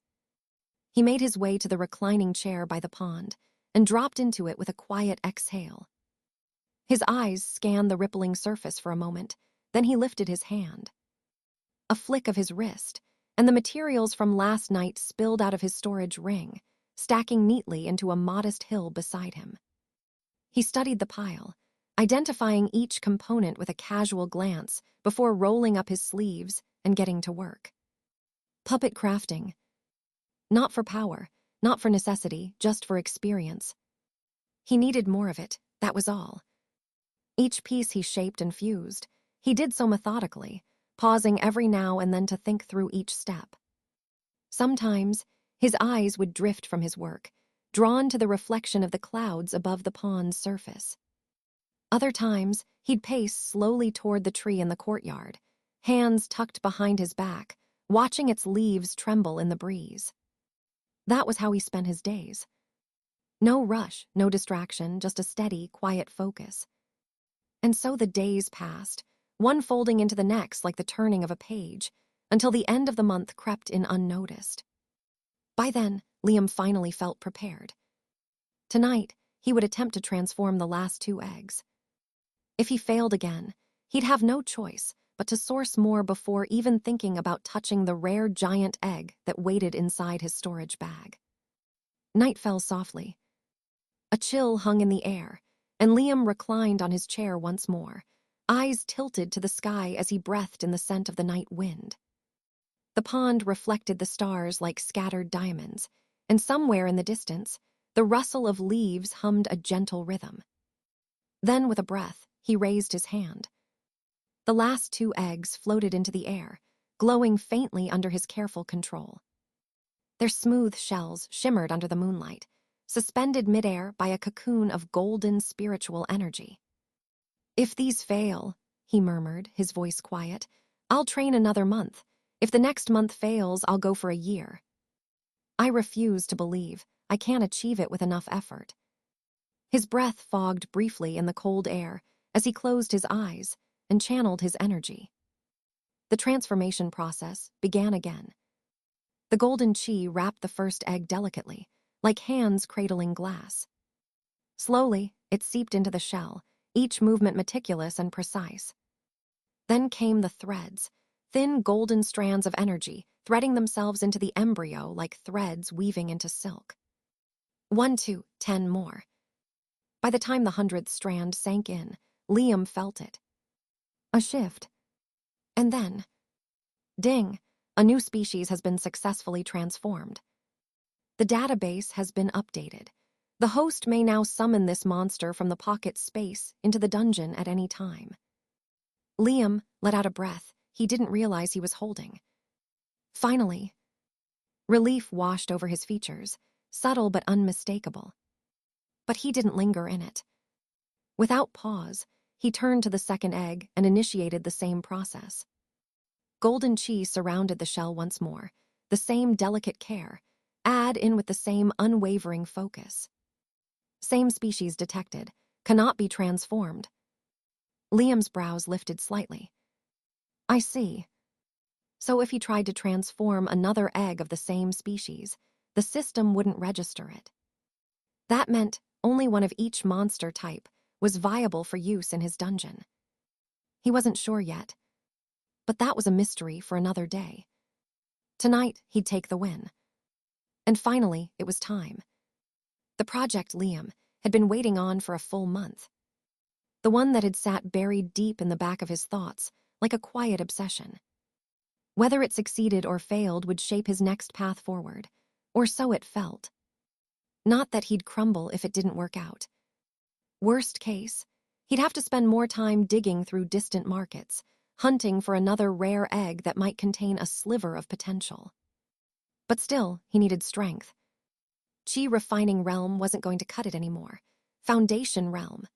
He made his way to the reclining chair by the pond and dropped into it with a quiet exhale. His eyes scanned the rippling surface for a moment, then he lifted his hand. A flick of his wrist, and the materials from last night spilled out of his storage ring, stacking neatly into a modest hill beside him. He studied the pile, identifying each component with a casual glance before rolling up his sleeves and getting to work. Puppet crafting. Not for power, not for necessity, just for experience. He needed more of it, that was all. Each piece he shaped and fused. He did so methodically, pausing every now and then to think through each step. Sometimes, his eyes would drift from his work, drawn to the reflection of the clouds above the pond's surface. Other times, he'd pace slowly toward the tree in the courtyard, hands tucked behind his back, watching its leaves tremble in the breeze. That was how he spent his days. No rush, no distraction, just a steady, quiet focus. And so the days passed, one folding into the next like the turning of a page, until the end of the month crept in unnoticed. By then, Liam finally felt prepared. Tonight, he would attempt to transform the last 2 eggs. If he failed again, he'd have no choice but to source more before even thinking about touching the rare giant egg that waited inside his storage bag. Night fell softly. A chill hung in the air, and Liam reclined on his chair once more, eyes tilted to the sky as he breathed in the scent of the night wind. The pond reflected the stars like scattered diamonds, and somewhere in the distance, the rustle of leaves hummed a gentle rhythm. Then, with a breath, he raised his hand. The last 2 eggs floated into the air, glowing faintly under his careful control. Their smooth shells shimmered under the moonlight, suspended midair by a cocoon of golden spiritual energy. "If these fail," he murmured, his voice quiet, "I'll train another month. If the next month fails, I'll go for a year. I refuse to believe I can't achieve it with enough effort." His breath fogged briefly in the cold air as he closed his eyes and channeled his energy. The transformation process began again. The golden chi wrapped the first egg delicately, like hands cradling glass. Slowly, it seeped into the shell, each movement meticulous and precise. Then came the threads, thin golden strands of energy threading themselves into the embryo like threads weaving into silk. 1, 2, 10 more. By the time the 100th strand sank in, Liam felt it. A shift. And then, ding, a new species has been successfully transformed. The database has been updated. The host may now summon this monster from the pocket space into the dungeon at any time. Liam let out a breath he didn't realize he was holding. Finally, relief washed over his features, subtle but unmistakable. But he didn't linger in it. Without pause, he turned to the second egg and initiated the same process. Golden chi surrounded the shell once more, the same delicate care, add in with the same unwavering focus. Same species detected, cannot be transformed. Liam's brows lifted slightly. I see. So if he tried to transform another egg of the same species, the system wouldn't register it. That meant only one of each monster type was viable for use in his dungeon. He wasn't sure yet, but that was a mystery for another day. Tonight, he'd take the win. And finally, it was time. The project Liam had been waiting on for a full month. The one that had sat buried deep in the back of his thoughts, like a quiet obsession. Whether it succeeded or failed would shape his next path forward, or so it felt. Not that he'd crumble if it didn't work out. Worst case, he'd have to spend more time digging through distant markets, hunting for another rare egg that might contain a sliver of potential. But still, he needed strength. Chi refining realm wasn't going to cut it anymore. Foundation realm.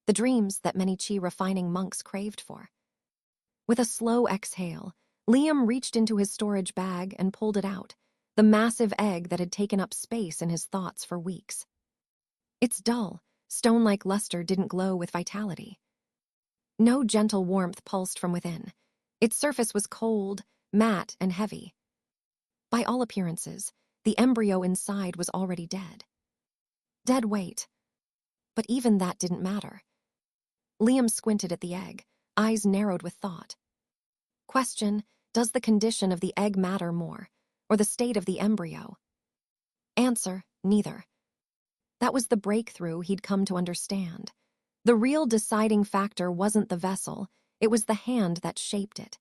The dreams that many chi refining monks craved for. With a slow exhale, Liam reached into his storage bag and pulled it out, the massive egg that had taken up space in his thoughts for weeks. Its dull, stone-like luster didn't glow with vitality. No gentle warmth pulsed from within. Its surface was cold, matte, and heavy. By all appearances, the embryo inside was already dead. Dead weight. But even that didn't matter. Liam squinted at the egg, eyes narrowed with thought. Question, does the condition of the egg matter more, or the state of the embryo? Answer, neither. That was the breakthrough he'd come to understand. The real deciding factor wasn't the vessel, it was the hand that shaped it.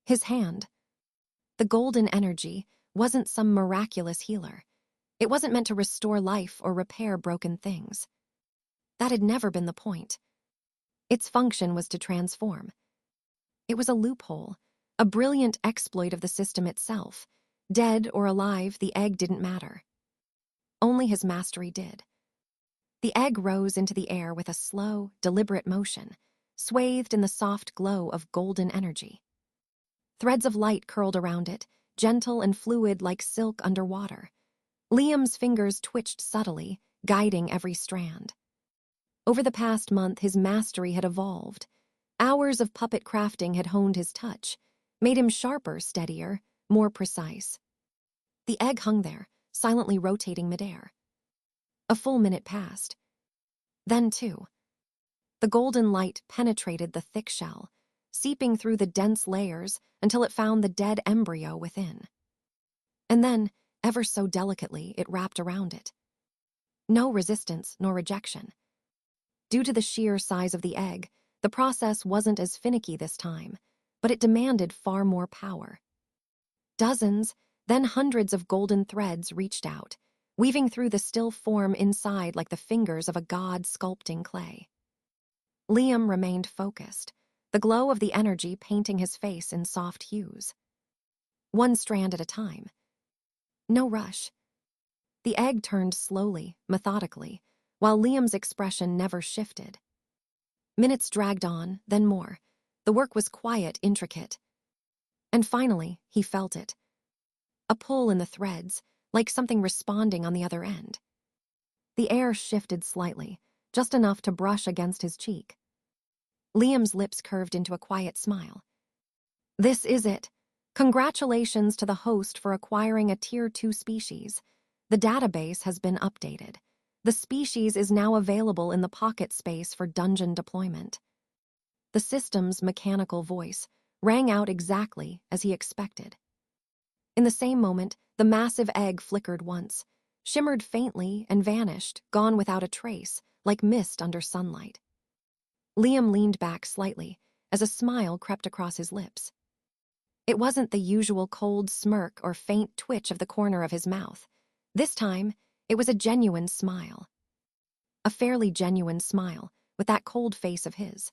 His hand. The golden energy wasn't some miraculous healer. It wasn't meant to restore life or repair broken things. That had never been the point. Its function was to transform. It was a loophole, a brilliant exploit of the system itself. Dead or alive, the egg didn't matter. Only his mastery did. The egg rose into the air with a slow, deliberate motion, swathed in the soft glow of golden energy. Threads of light curled around it, gentle and fluid like silk underwater. Liam's fingers twitched subtly, guiding every strand. Over the past month, his mastery had evolved. Hours of puppet crafting had honed his touch, made him sharper, steadier, more precise. The egg hung there, silently rotating midair. A full minute passed. Then, too, the golden light penetrated the thick shell, seeping through the dense layers until it found the dead embryo within. And then, ever so delicately, it wrapped around it. No resistance nor rejection. Due to the sheer size of the egg, the process wasn't as finicky this time, but it demanded far more power. Dozens, then hundreds of golden threads reached out, weaving through the still form inside like the fingers of a god sculpting clay. Liam remained focused, the glow of the energy painting his face in soft hues. One strand at a time. No rush. The egg turned slowly, methodically, while Liam's expression never shifted. Minutes dragged on, then more. The work was quiet, intricate. And finally, he felt it. A pull in the threads, like something responding on the other end. The air shifted slightly, just enough to brush against his cheek. Liam's lips curved into a quiet smile. This is it. Congratulations to the host for acquiring a Tier 2 species. The database has been updated. The species is now available in the pocket space for dungeon deployment. The system's mechanical voice rang out exactly as he expected. In the same moment, the massive egg flickered once, shimmered faintly and vanished, gone without a trace, like mist under sunlight. Liam leaned back slightly as a smile crept across his lips. It wasn't the usual cold smirk or faint twitch of the corner of his mouth. This time, it was a genuine smile. A fairly genuine smile, with that cold face of his.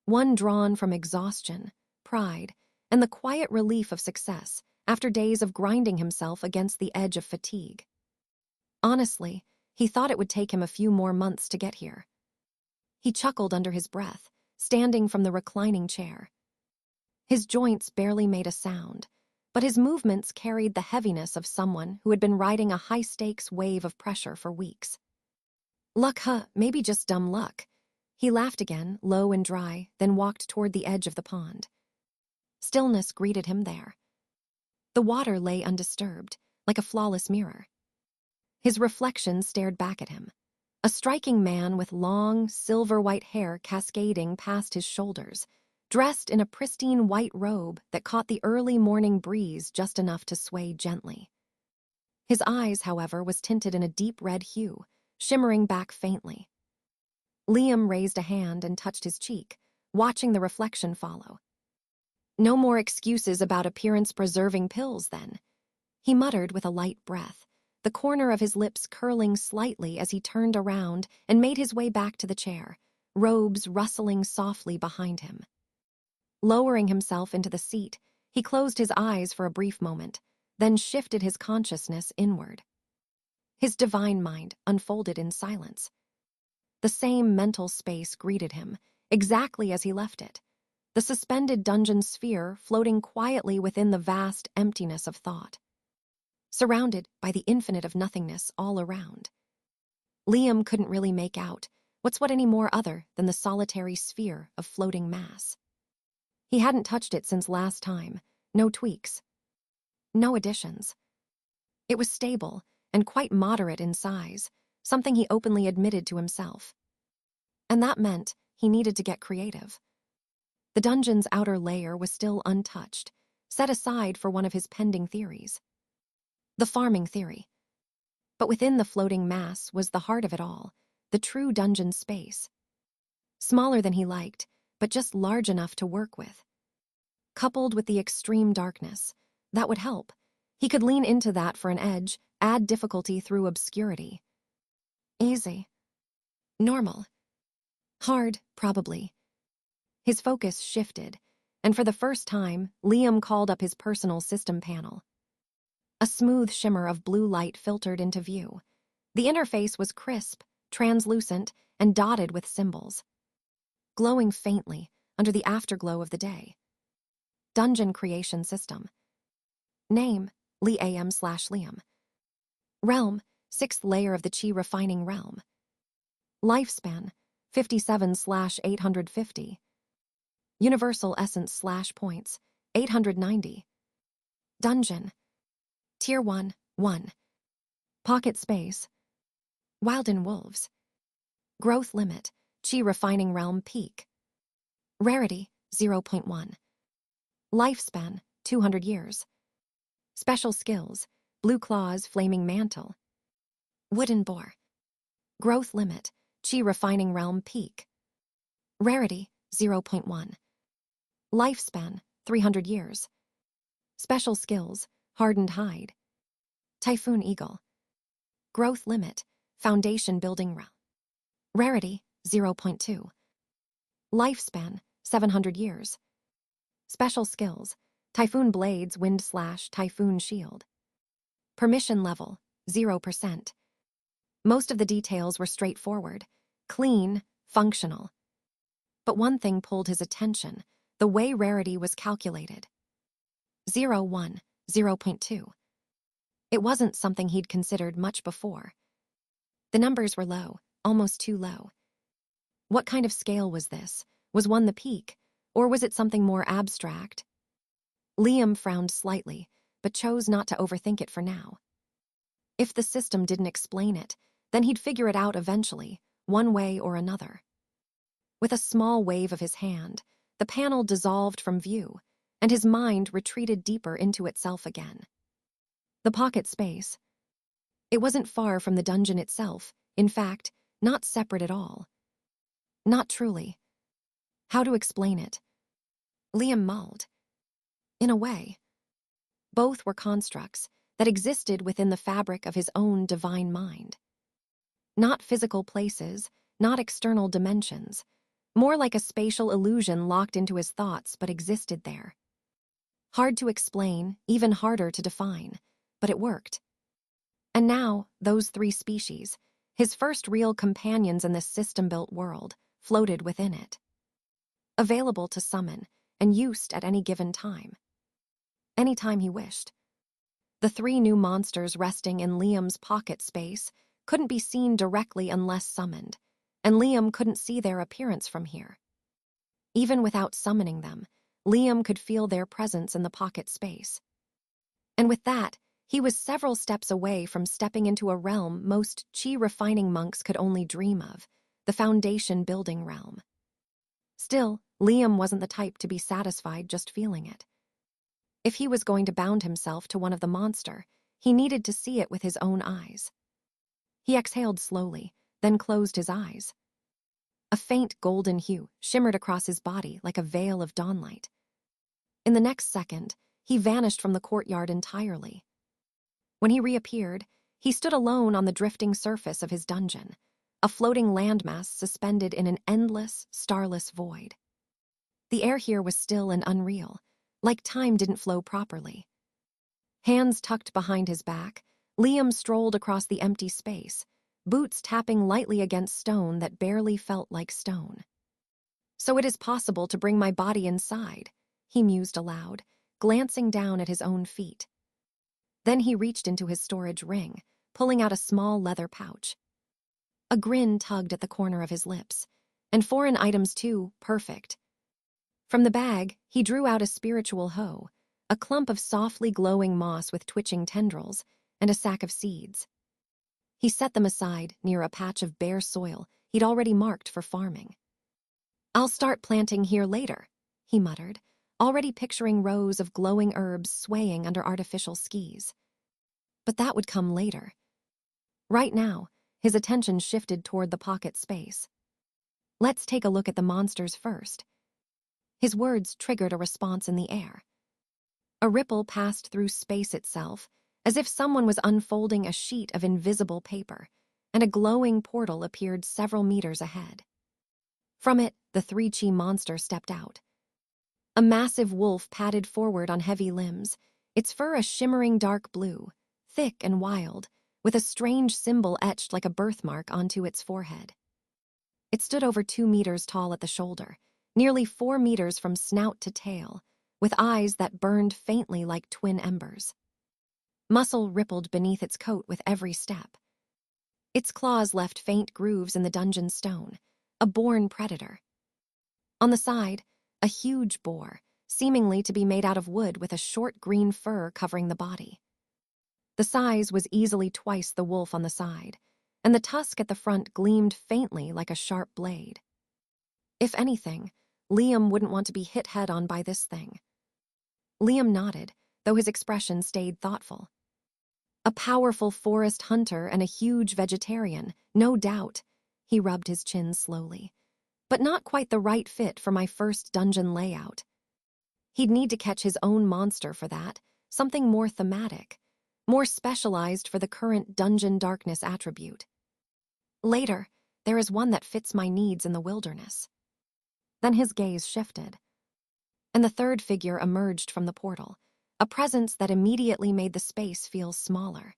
One drawn from exhaustion, pride, and the quiet relief of success after days of grinding himself against the edge of fatigue. Honestly, he thought it would take him a few more months to get here. He chuckled under his breath, standing from the reclining chair. His joints barely made a sound, but his movements carried the heaviness of someone who had been riding a high-stakes wave of pressure for weeks. Luck, huh? Maybe just dumb luck. He laughed again, low and dry, then walked toward the edge of the pond. Stillness greeted him there. The water lay undisturbed, like a flawless mirror. His reflection stared back at him. A striking man with long, silver-white hair cascading past his shoulders, dressed in a pristine white robe that caught the early morning breeze just enough to sway gently. His eyes, however, was tinted in a deep red hue, shimmering back faintly. Liam raised a hand and touched his cheek, watching the reflection follow. No more excuses about appearance-preserving pills, then. He muttered with a light breath, the corner of his lips curling slightly as he turned around and made his way back to the chair, robes rustling softly behind him. Lowering himself into the seat, he closed his eyes for a brief moment, then shifted his consciousness inward. His divine mind unfolded in silence. The same mental space greeted him, exactly as he left it, the suspended dungeon sphere floating quietly within the vast emptiness of thought, surrounded by the infinite of nothingness all around. Liam couldn't really make out what any more other than the solitary sphere of floating mass. He hadn't touched it since last time, no tweaks, no additions. It was stable and quite moderate in size, something he openly admitted to himself. And that meant he needed to get creative. The dungeon's outer layer was still untouched, set aside for one of his pending theories. The farming theory. But within the floating mass was the heart of it all, the true dungeon space. Smaller than he liked, but just large enough to work with. Coupled with the extreme darkness, that would help. He could lean into that for an edge, add difficulty through obscurity. Easy. Normal. Hard, probably. His focus shifted, and for the first time, Liam called up his personal system panel. A smooth shimmer of blue light filtered into view. The interface was crisp, translucent, and dotted with symbols, glowing faintly under the afterglow of the day. Dungeon Creation System. Name, Liam/Liam. Realm, 6th layer of the Chi Refining Realm. Lifespan, 57/850. Universal Essence/Points, 890. Dungeon. Tier 1, 1. Pocket Space. Wilden Wolves. Growth Limit, Chi Refining Realm Peak. Rarity, 0.1. Lifespan, 200 years. Special Skills, Blue Claws Flaming Mantle. Wooden Boar. Growth Limit, Chi Refining Realm Peak. Rarity, 0.1. Lifespan, 300 years. Special Skills, Hardened Hide. Typhoon Eagle. Growth Limit, Foundation Building Realm. Rarity, 0.2. Lifespan, 700 years. Special Skills, Typhoon Blades Wind/Typhoon Shield. Permission Level, 0%. Most of the details were straightforward, clean, functional. But one thing pulled his attention, the way rarity was calculated. 0.1, 0.2. It wasn't something he'd considered much before. The numbers were low, almost too low. What kind of scale was this? Was one the peak, or was it something more abstract? Liam frowned slightly, but chose not to overthink it for now. If the system didn't explain it, then he'd figure it out eventually, one way or another. With a small wave of his hand, the panel dissolved from view, and his mind retreated deeper into itself again. The pocket space. It wasn't far from the dungeon itself, in fact, not separate at all. Not truly. How to explain it? Liam mulled. In a way, both were constructs that existed within the fabric of his own divine mind. Not physical places, not external dimensions, more like a spatial illusion locked into his thoughts but existed there. Hard to explain, even harder to define, but it worked. And now, those three species, his first real companions in this system-built world, floated within it. Available to summon, and used at any given time. Any time he wished. The three new monsters resting in Liam's pocket space couldn't be seen directly unless summoned, and Liam couldn't see their appearance from here. Even without summoning them, Liam could feel their presence in the pocket space. And with that, he was several steps away from stepping into a realm most chi-refining monks could only dream of, the foundation-building realm. Still, Liam wasn't the type to be satisfied just feeling it. If he was going to bound himself to one of the monster, he needed to see it with his own eyes. He exhaled slowly, then closed his eyes. A faint golden hue shimmered across his body like a veil of dawnlight. In the next second, he vanished from the courtyard entirely. When he reappeared, he stood alone on the drifting surface of his dungeon, a floating landmass suspended in an endless, starless void. The air here was still and unreal, like time didn't flow properly. Hands tucked behind his back, Liam strolled across the empty space, boots tapping lightly against stone that barely felt like stone. So it is possible to bring my body inside, he mused aloud, glancing down at his own feet. Then he reached into his storage ring, pulling out a small leather pouch. A grin tugged at the corner of his lips, and foreign items too, perfect. From the bag, he drew out a spiritual hoe, a clump of softly glowing moss with twitching tendrils, and a sack of seeds. He set them aside near a patch of bare soil he'd already marked for farming. I'll start planting here later, he muttered, already picturing rows of glowing herbs swaying under artificial skis. But that would come later. Right now, his attention shifted toward the pocket space. Let's take a look at the monsters first. His words triggered a response in the air. A ripple passed through space itself, as if someone was unfolding a sheet of invisible paper, and a glowing portal appeared several meters ahead. From it, the three chi monster stepped out. A massive wolf padded forward on heavy limbs, its fur a shimmering dark blue, thick and wild, with a strange symbol etched like a birthmark onto its forehead. It stood over 2 meters tall at the shoulder, nearly 4 meters from snout to tail, with eyes that burned faintly like twin embers. Muscle rippled beneath its coat with every step. Its claws left faint grooves in the dungeon stone, a born predator. On the side, a huge boar, seemingly to be made out of wood with a short green fur covering the body. The size was easily twice the wolf on the side, and the tusk at the front gleamed faintly like a sharp blade. If anything, Liam wouldn't want to be hit head-on by this thing. Liam nodded, though his expression stayed thoughtful. A powerful forest hunter and a huge vegetarian, no doubt. He rubbed his chin slowly. But not quite the right fit for my first dungeon layout. He'd need to catch his own monster for that, something more thematic, more specialized for the current dungeon darkness attribute. Later, there is one that fits my needs in the wilderness. Then his gaze shifted, and the third figure emerged from the portal, a presence that immediately made the space feel smaller.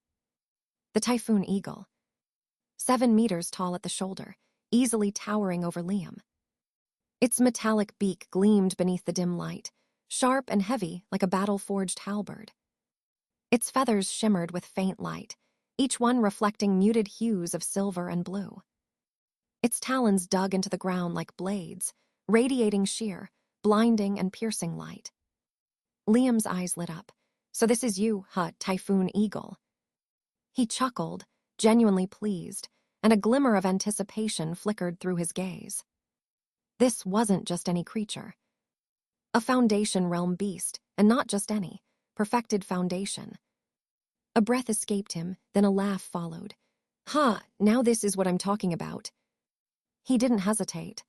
The typhoon eagle. 7 meters tall at the shoulder, easily towering over Liam. Its metallic beak gleamed beneath the dim light, sharp and heavy like a battle-forged halberd. Its feathers shimmered with faint light, each one reflecting muted hues of silver and blue. Its talons dug into the ground like blades, radiating sheer, blinding and piercing light. Liam's eyes lit up. So this is you, huh, Typhoon Eagle? He chuckled, genuinely pleased, and a glimmer of anticipation flickered through his gaze. This wasn't just any creature. A foundation realm beast, and not just any. Perfected foundation. A breath escaped him, then a laugh followed. Now this is what I'm talking about. He didn't hesitate.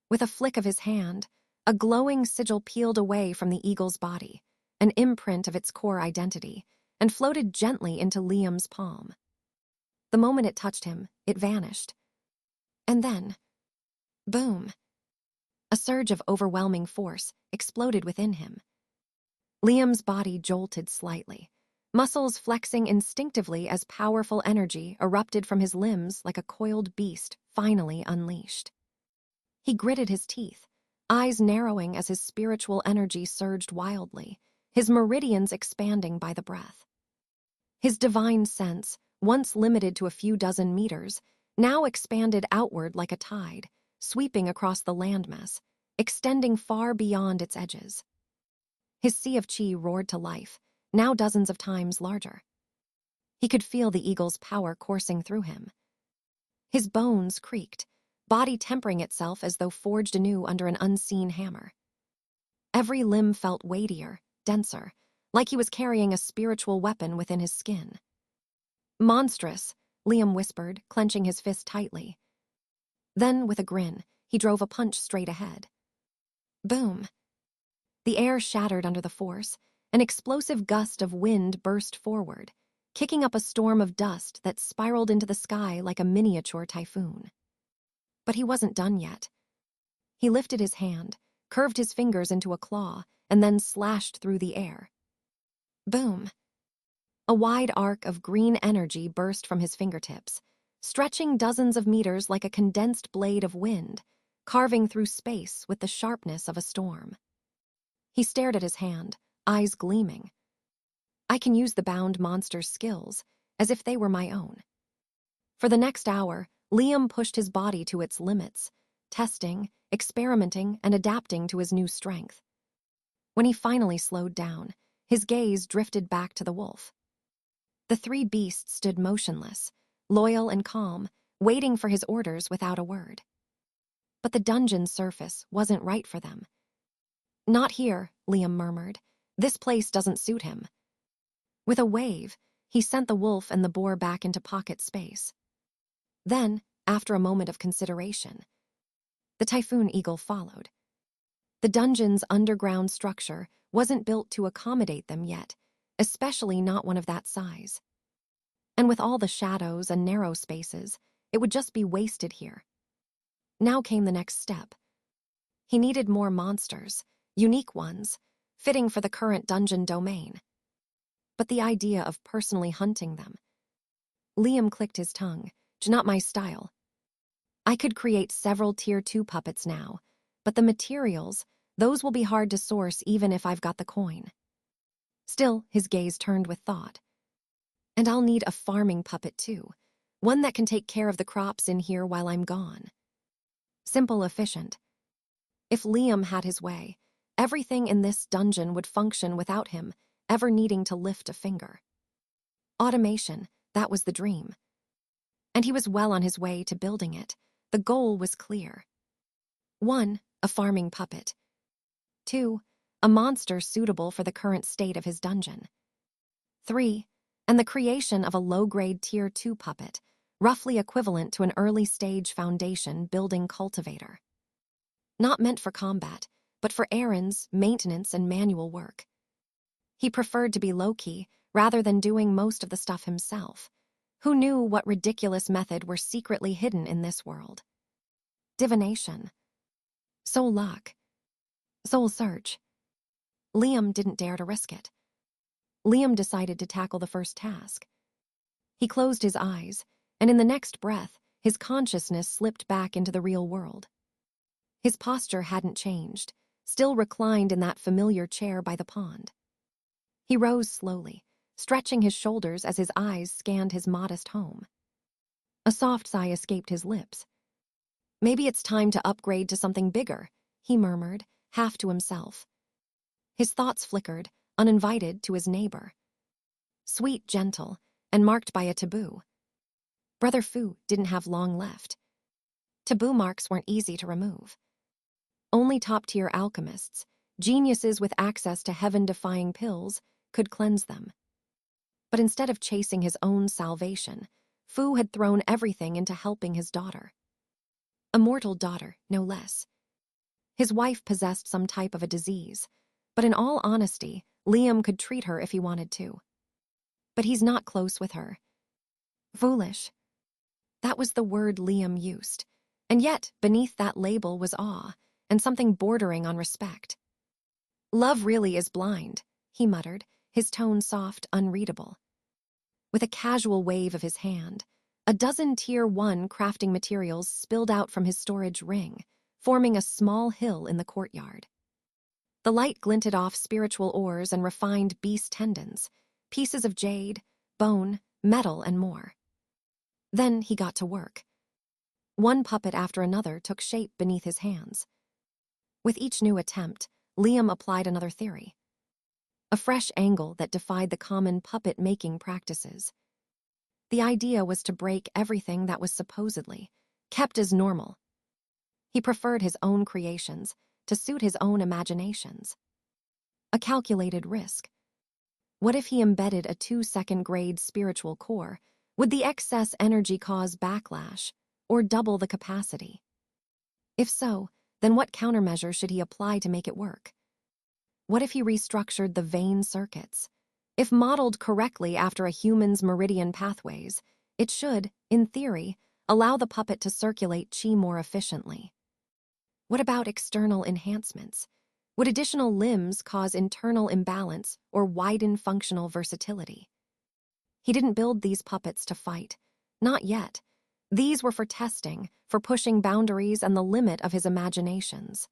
With a flick of his hand, a glowing sigil peeled away from the eagle's body, an imprint of its core identity, and floated gently into Liam's palm. The moment it touched him, it vanished. And then, boom! A surge of overwhelming force exploded within him. Liam's body jolted slightly, muscles flexing instinctively as powerful energy erupted from his limbs like a coiled beast finally unleashed. He gritted his teeth, eyes narrowing as his spiritual energy surged wildly, his meridians expanding by the breath. His divine sense, once limited to a few dozen meters, now expanded outward like a tide, sweeping across the landmass, extending far beyond its edges. His sea of chi roared to life, now dozens of times larger. He could feel the eagle's power coursing through him. His bones creaked, body tempering itself as though forged anew under an unseen hammer. Every limb felt weightier, denser, like he was carrying a spiritual weapon within his skin. Monstrous, Liam whispered, clenching his fist tightly. Then, with a grin, he drove a punch straight ahead. Boom! The air shattered under the force, an explosive gust of wind burst forward, kicking up a storm of dust that spiraled into the sky like a miniature typhoon. But he wasn't done yet. He lifted his hand, curved his fingers into a claw, and then slashed through the air. Boom! A wide arc of green energy burst from his fingertips, stretching dozens of meters like a condensed blade of wind, carving through space with the sharpness of a storm. He stared at his hand, eyes gleaming. I can use the bound monster's skills, as if they were my own. For the next hour, Liam pushed his body to its limits, testing, experimenting, and adapting to his new strength. When he finally slowed down, his gaze drifted back to the wolf. The three beasts stood motionless, loyal and calm, waiting for his orders without a word. But the dungeon's surface wasn't right for them. Not here, Liam murmured. This place doesn't suit him. With a wave, he sent the wolf and the boar back into pocket space. Then, after a moment of consideration, the typhoon eagle followed. The dungeon's underground structure wasn't built to accommodate them yet, especially not one of that size. And with all the shadows and narrow spaces, it would just be wasted here. Now came the next step. He needed more monsters, unique ones, fitting for the current dungeon domain. But the idea of personally hunting them. Liam clicked his tongue. Not my style. I could create several Tier 2 puppets now, but the materials, those will be hard to source even if I've got the coin. Still, his gaze turned with thought. And I'll need a farming puppet too, one that can take care of the crops in here while I'm gone. Simple, efficient. If Liam had his way, everything in this dungeon would function without him ever needing to lift a finger. Automation, that was the dream. And he was well on his way to building it. The goal was clear. 1, a farming puppet. 2, a monster suitable for the current state of his dungeon. 3, and the creation of a low-grade Tier 2 puppet, roughly equivalent to an early-stage foundation building cultivator. Not meant for combat, but for errands, maintenance, and manual work. He preferred to be low-key rather than doing most of the stuff himself. Who knew what ridiculous method were secretly hidden in this world? Divination. Soul luck. Soul search. Liam didn't dare to risk it. Liam decided to tackle the first task. He closed his eyes, and in the next breath, his consciousness slipped back into the real world. His posture hadn't changed, still reclined in that familiar chair by the pond. He rose slowly, stretching his shoulders as his eyes scanned his modest home. A soft sigh escaped his lips. Maybe it's time to upgrade to something bigger, he murmured, half to himself. His thoughts flickered, uninvited, to his neighbor. Sweet, gentle, and marked by a taboo. Brother Fu didn't have long left. Taboo marks weren't easy to remove. Only top-tier alchemists, geniuses with access to heaven-defying pills could cleanse them. But instead of chasing his own salvation, Fu had thrown everything into helping his daughter. A mortal daughter, no less. His wife possessed some type of a disease, but in all honesty, Liam could treat her if he wanted to. But he's not close with her. Foolish. That was the word Liam used. And yet, beneath that label was awe, and something bordering on respect. Love really is blind, he muttered, his tone soft, unreadable. With a casual wave of his hand, a dozen Tier 1 crafting materials spilled out from his storage ring, forming a small hill in the courtyard. The light glinted off spiritual ores and refined beast tendons, pieces of jade, bone, metal, and more. Then he got to work. One puppet after another took shape beneath his hands. With each new attempt, Liam applied another theory. A fresh angle that defied the common puppet-making practices. The idea was to break everything that was supposedly kept as normal. He preferred his own creations to suit his own imaginations. A calculated risk. What if he embedded a 2-second grade spiritual core? Would the excess energy cause backlash, or double the capacity? If so, then what countermeasure should he apply to make it work? What if he restructured the vein circuits? If modeled correctly after a human's meridian pathways, it should, in theory, allow the puppet to circulate qi more efficiently. What about external enhancements? Would additional limbs cause internal imbalance or widen functional versatility? He didn't build these puppets to fight. Not yet. These were for testing, for pushing boundaries and the limit of his imaginations.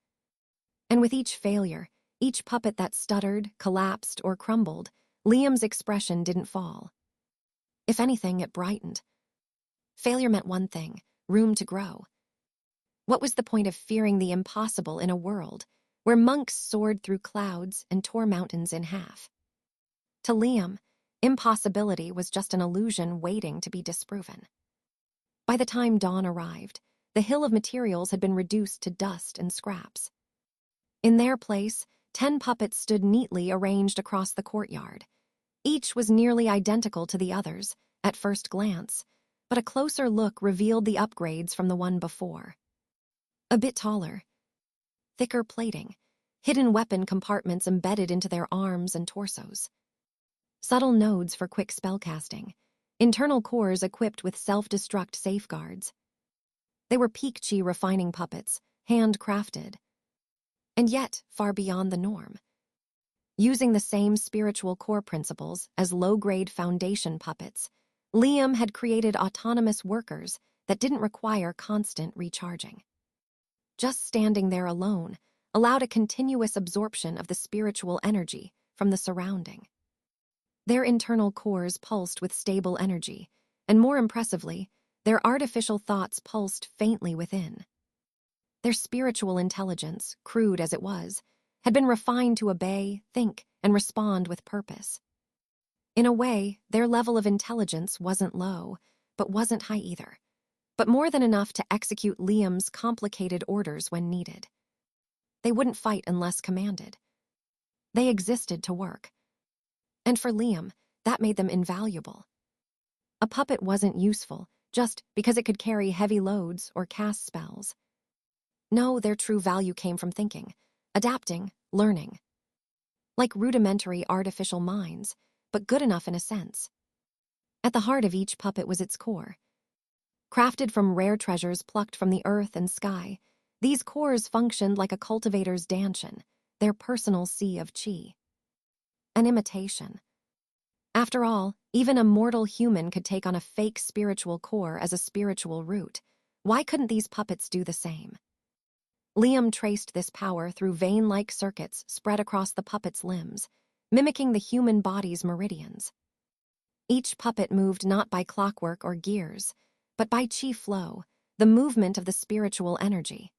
And with each failure, each puppet that stuttered, collapsed, or crumbled, Liam's expression didn't fall. If anything, it brightened. Failure meant one thing: room to grow. What was the point of fearing the impossible in a world where monks soared through clouds and tore mountains in half? To Liam, impossibility was just an illusion waiting to be disproven. By the time dawn arrived, the hill of materials had been reduced to dust and scraps. In their place, 10 puppets stood neatly arranged across the courtyard. Each was nearly identical to the others, at first glance, but a closer look revealed the upgrades from the one before. A bit taller, thicker plating, hidden weapon compartments embedded into their arms and torsos. Subtle nodes for quick spellcasting, internal cores equipped with self-destruct safeguards. They were peak chi refining puppets, handcrafted, and yet far beyond the norm. Using the same spiritual core principles as low-grade foundation puppets, Liam had created autonomous workers that didn't require constant recharging. Just standing there alone allowed a continuous absorption of the spiritual energy from the surrounding. Their internal cores pulsed with stable energy, and more impressively, their artificial thoughts pulsed faintly within. Their spiritual intelligence, crude as it was, had been refined to obey, think, and respond with purpose. In a way, their level of intelligence wasn't low, but wasn't high either, but more than enough to execute Liam's complicated orders when needed. They wouldn't fight unless commanded. They existed to work. And for Liam, that made them invaluable. A puppet wasn't useful just because it could carry heavy loads or cast spells. No, their true value came from thinking, adapting, learning. Like rudimentary artificial minds, but good enough in a sense. At the heart of each puppet was its core. Crafted from rare treasures plucked from the earth and sky, these cores functioned like a cultivator's dantian, their personal sea of qi. An imitation. After all, even a mortal human could take on a fake spiritual core as a spiritual root. Why couldn't these puppets do the same? Liam traced this power through vein-like circuits spread across the puppet's limbs, mimicking the human body's meridians. Each puppet moved not by clockwork or gears, but by qi flow, the movement of the spiritual energy.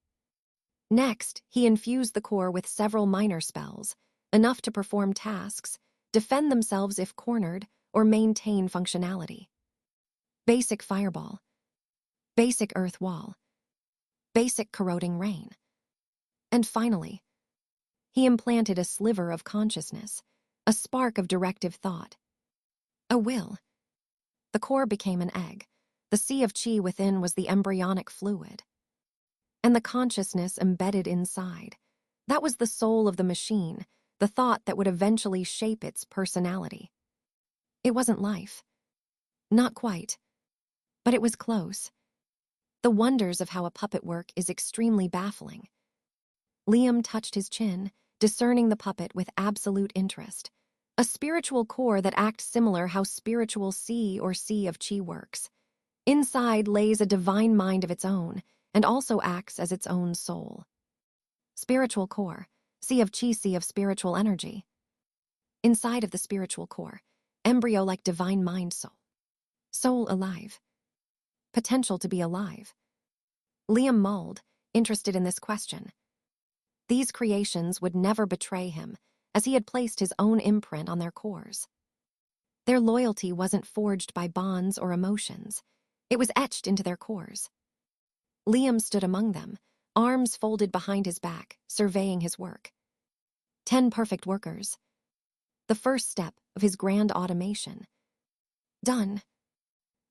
Next, he infused the core with several minor spells, enough to perform tasks, defend themselves if cornered, or maintain functionality. Basic fireball. Basic earth wall. Basic corroding rain. And finally, He implanted a sliver of consciousness, a spark of directive thought. A will. The core became an egg. The sea of chi within was the embryonic fluid. And the consciousness embedded inside. That was the soul of the machine, the thought that would eventually shape its personality. It wasn't life. Not quite. But it was close. The wonders of how a puppet work is extremely baffling. Liam touched his chin, discerning the puppet with absolute interest. A spiritual core that acts similar how spiritual sea or sea of chi works. Inside lays a divine mind of its own, and also acts as its own soul. Spiritual core, sea of chi, sea of spiritual energy. Inside of the spiritual core, embryo like divine mind soul. Soul alive. Potential to be alive. Liam mulled, interested in this question. These creations would never betray him, as he had placed his own imprint on their cores. Their loyalty wasn't forged by bonds or emotions. It was etched into their cores. Liam stood among them, arms folded behind his back, surveying his work. 10 perfect workers. The first step of his grand automation. Done.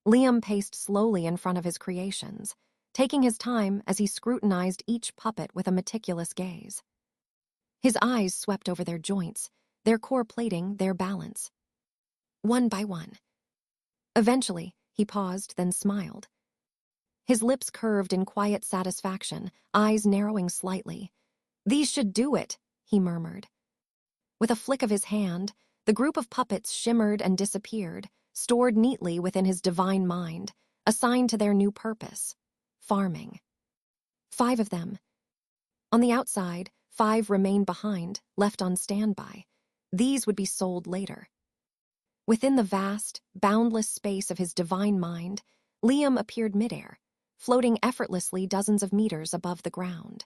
Liam paced slowly in front of his creations, taking his time as he scrutinized each puppet with a meticulous gaze. His eyes swept over their joints, their core plating, their balance. One by one. Eventually, he paused, then smiled. His lips curved in quiet satisfaction, eyes narrowing slightly. "These should do it," he murmured. With a flick of his hand, the group of puppets shimmered and disappeared, stored neatly within his divine mind, assigned to their new purpose: farming. 5 of them. On the outside, 5 remained behind, left on standby. These would be sold later. Within the vast, boundless space of his divine mind, Liam appeared midair, floating effortlessly dozens of meters above the ground.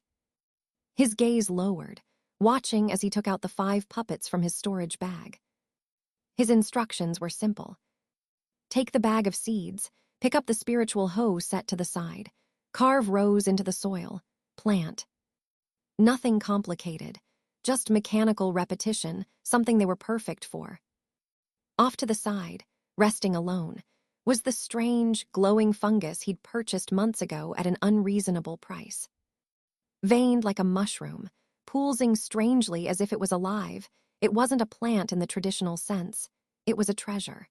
His gaze lowered, watching as he took out the 5 puppets from his storage bag. His instructions were simple. Take the bag of seeds, pick up the spiritual hoe set to the side, carve rows into the soil, plant. Nothing complicated, just mechanical repetition, something they were perfect for. Off to the side, resting alone, was the strange, glowing fungus he'd purchased months ago at an unreasonable price. Veined like a mushroom, pulsing strangely as if it was alive, it wasn't a plant in the traditional sense. It was a treasure.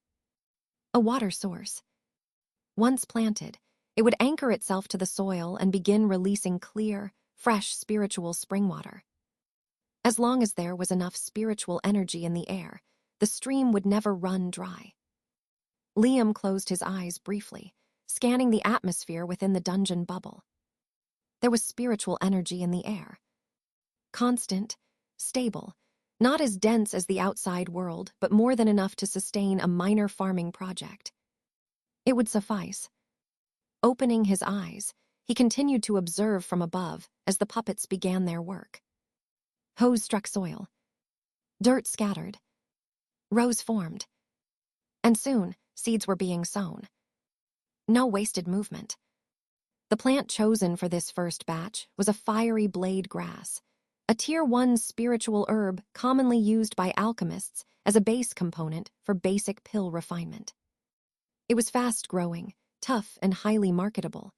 A water source. Once planted, it would anchor itself to the soil and begin releasing clear, fresh spiritual spring water. As long as there was enough spiritual energy in the air, the stream would never run dry. Liam closed his eyes briefly, scanning the atmosphere within the dungeon bubble. There was spiritual energy in the air. Constant, stable, not as dense as the outside world, but more than enough to sustain a minor farming project. It would suffice. Opening his eyes, he continued to observe from above as the puppets began their work. Hoes struck soil. Dirt scattered. Rows formed. And soon, seeds were being sown. No wasted movement. The plant chosen for this first batch was a fiery blade grass, a Tier 1 spiritual herb commonly used by alchemists as a base component for basic pill refinement. It was fast-growing, tough, and highly marketable.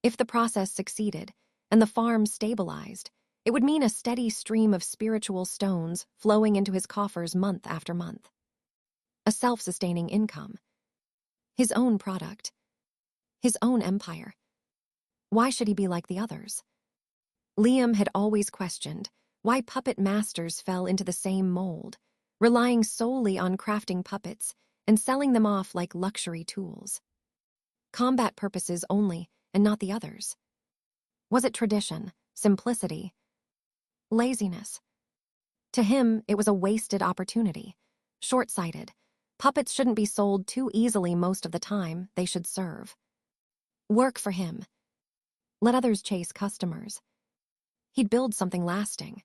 If the process succeeded, and the farm stabilized, it would mean a steady stream of spiritual stones flowing into his coffers month after month. A self-sustaining income. His own product. His own empire. Why should he be like the others? Liam had always questioned why puppet masters fell into the same mold, relying solely on crafting puppets and selling them off like luxury tools. Combat purposes only, and not the others. Was it tradition, simplicity, laziness? To him, it was a wasted opportunity. Short-sighted. Puppets shouldn't be sold too easily most of the time, they should serve. Work for him. Let others chase customers. He'd build something lasting.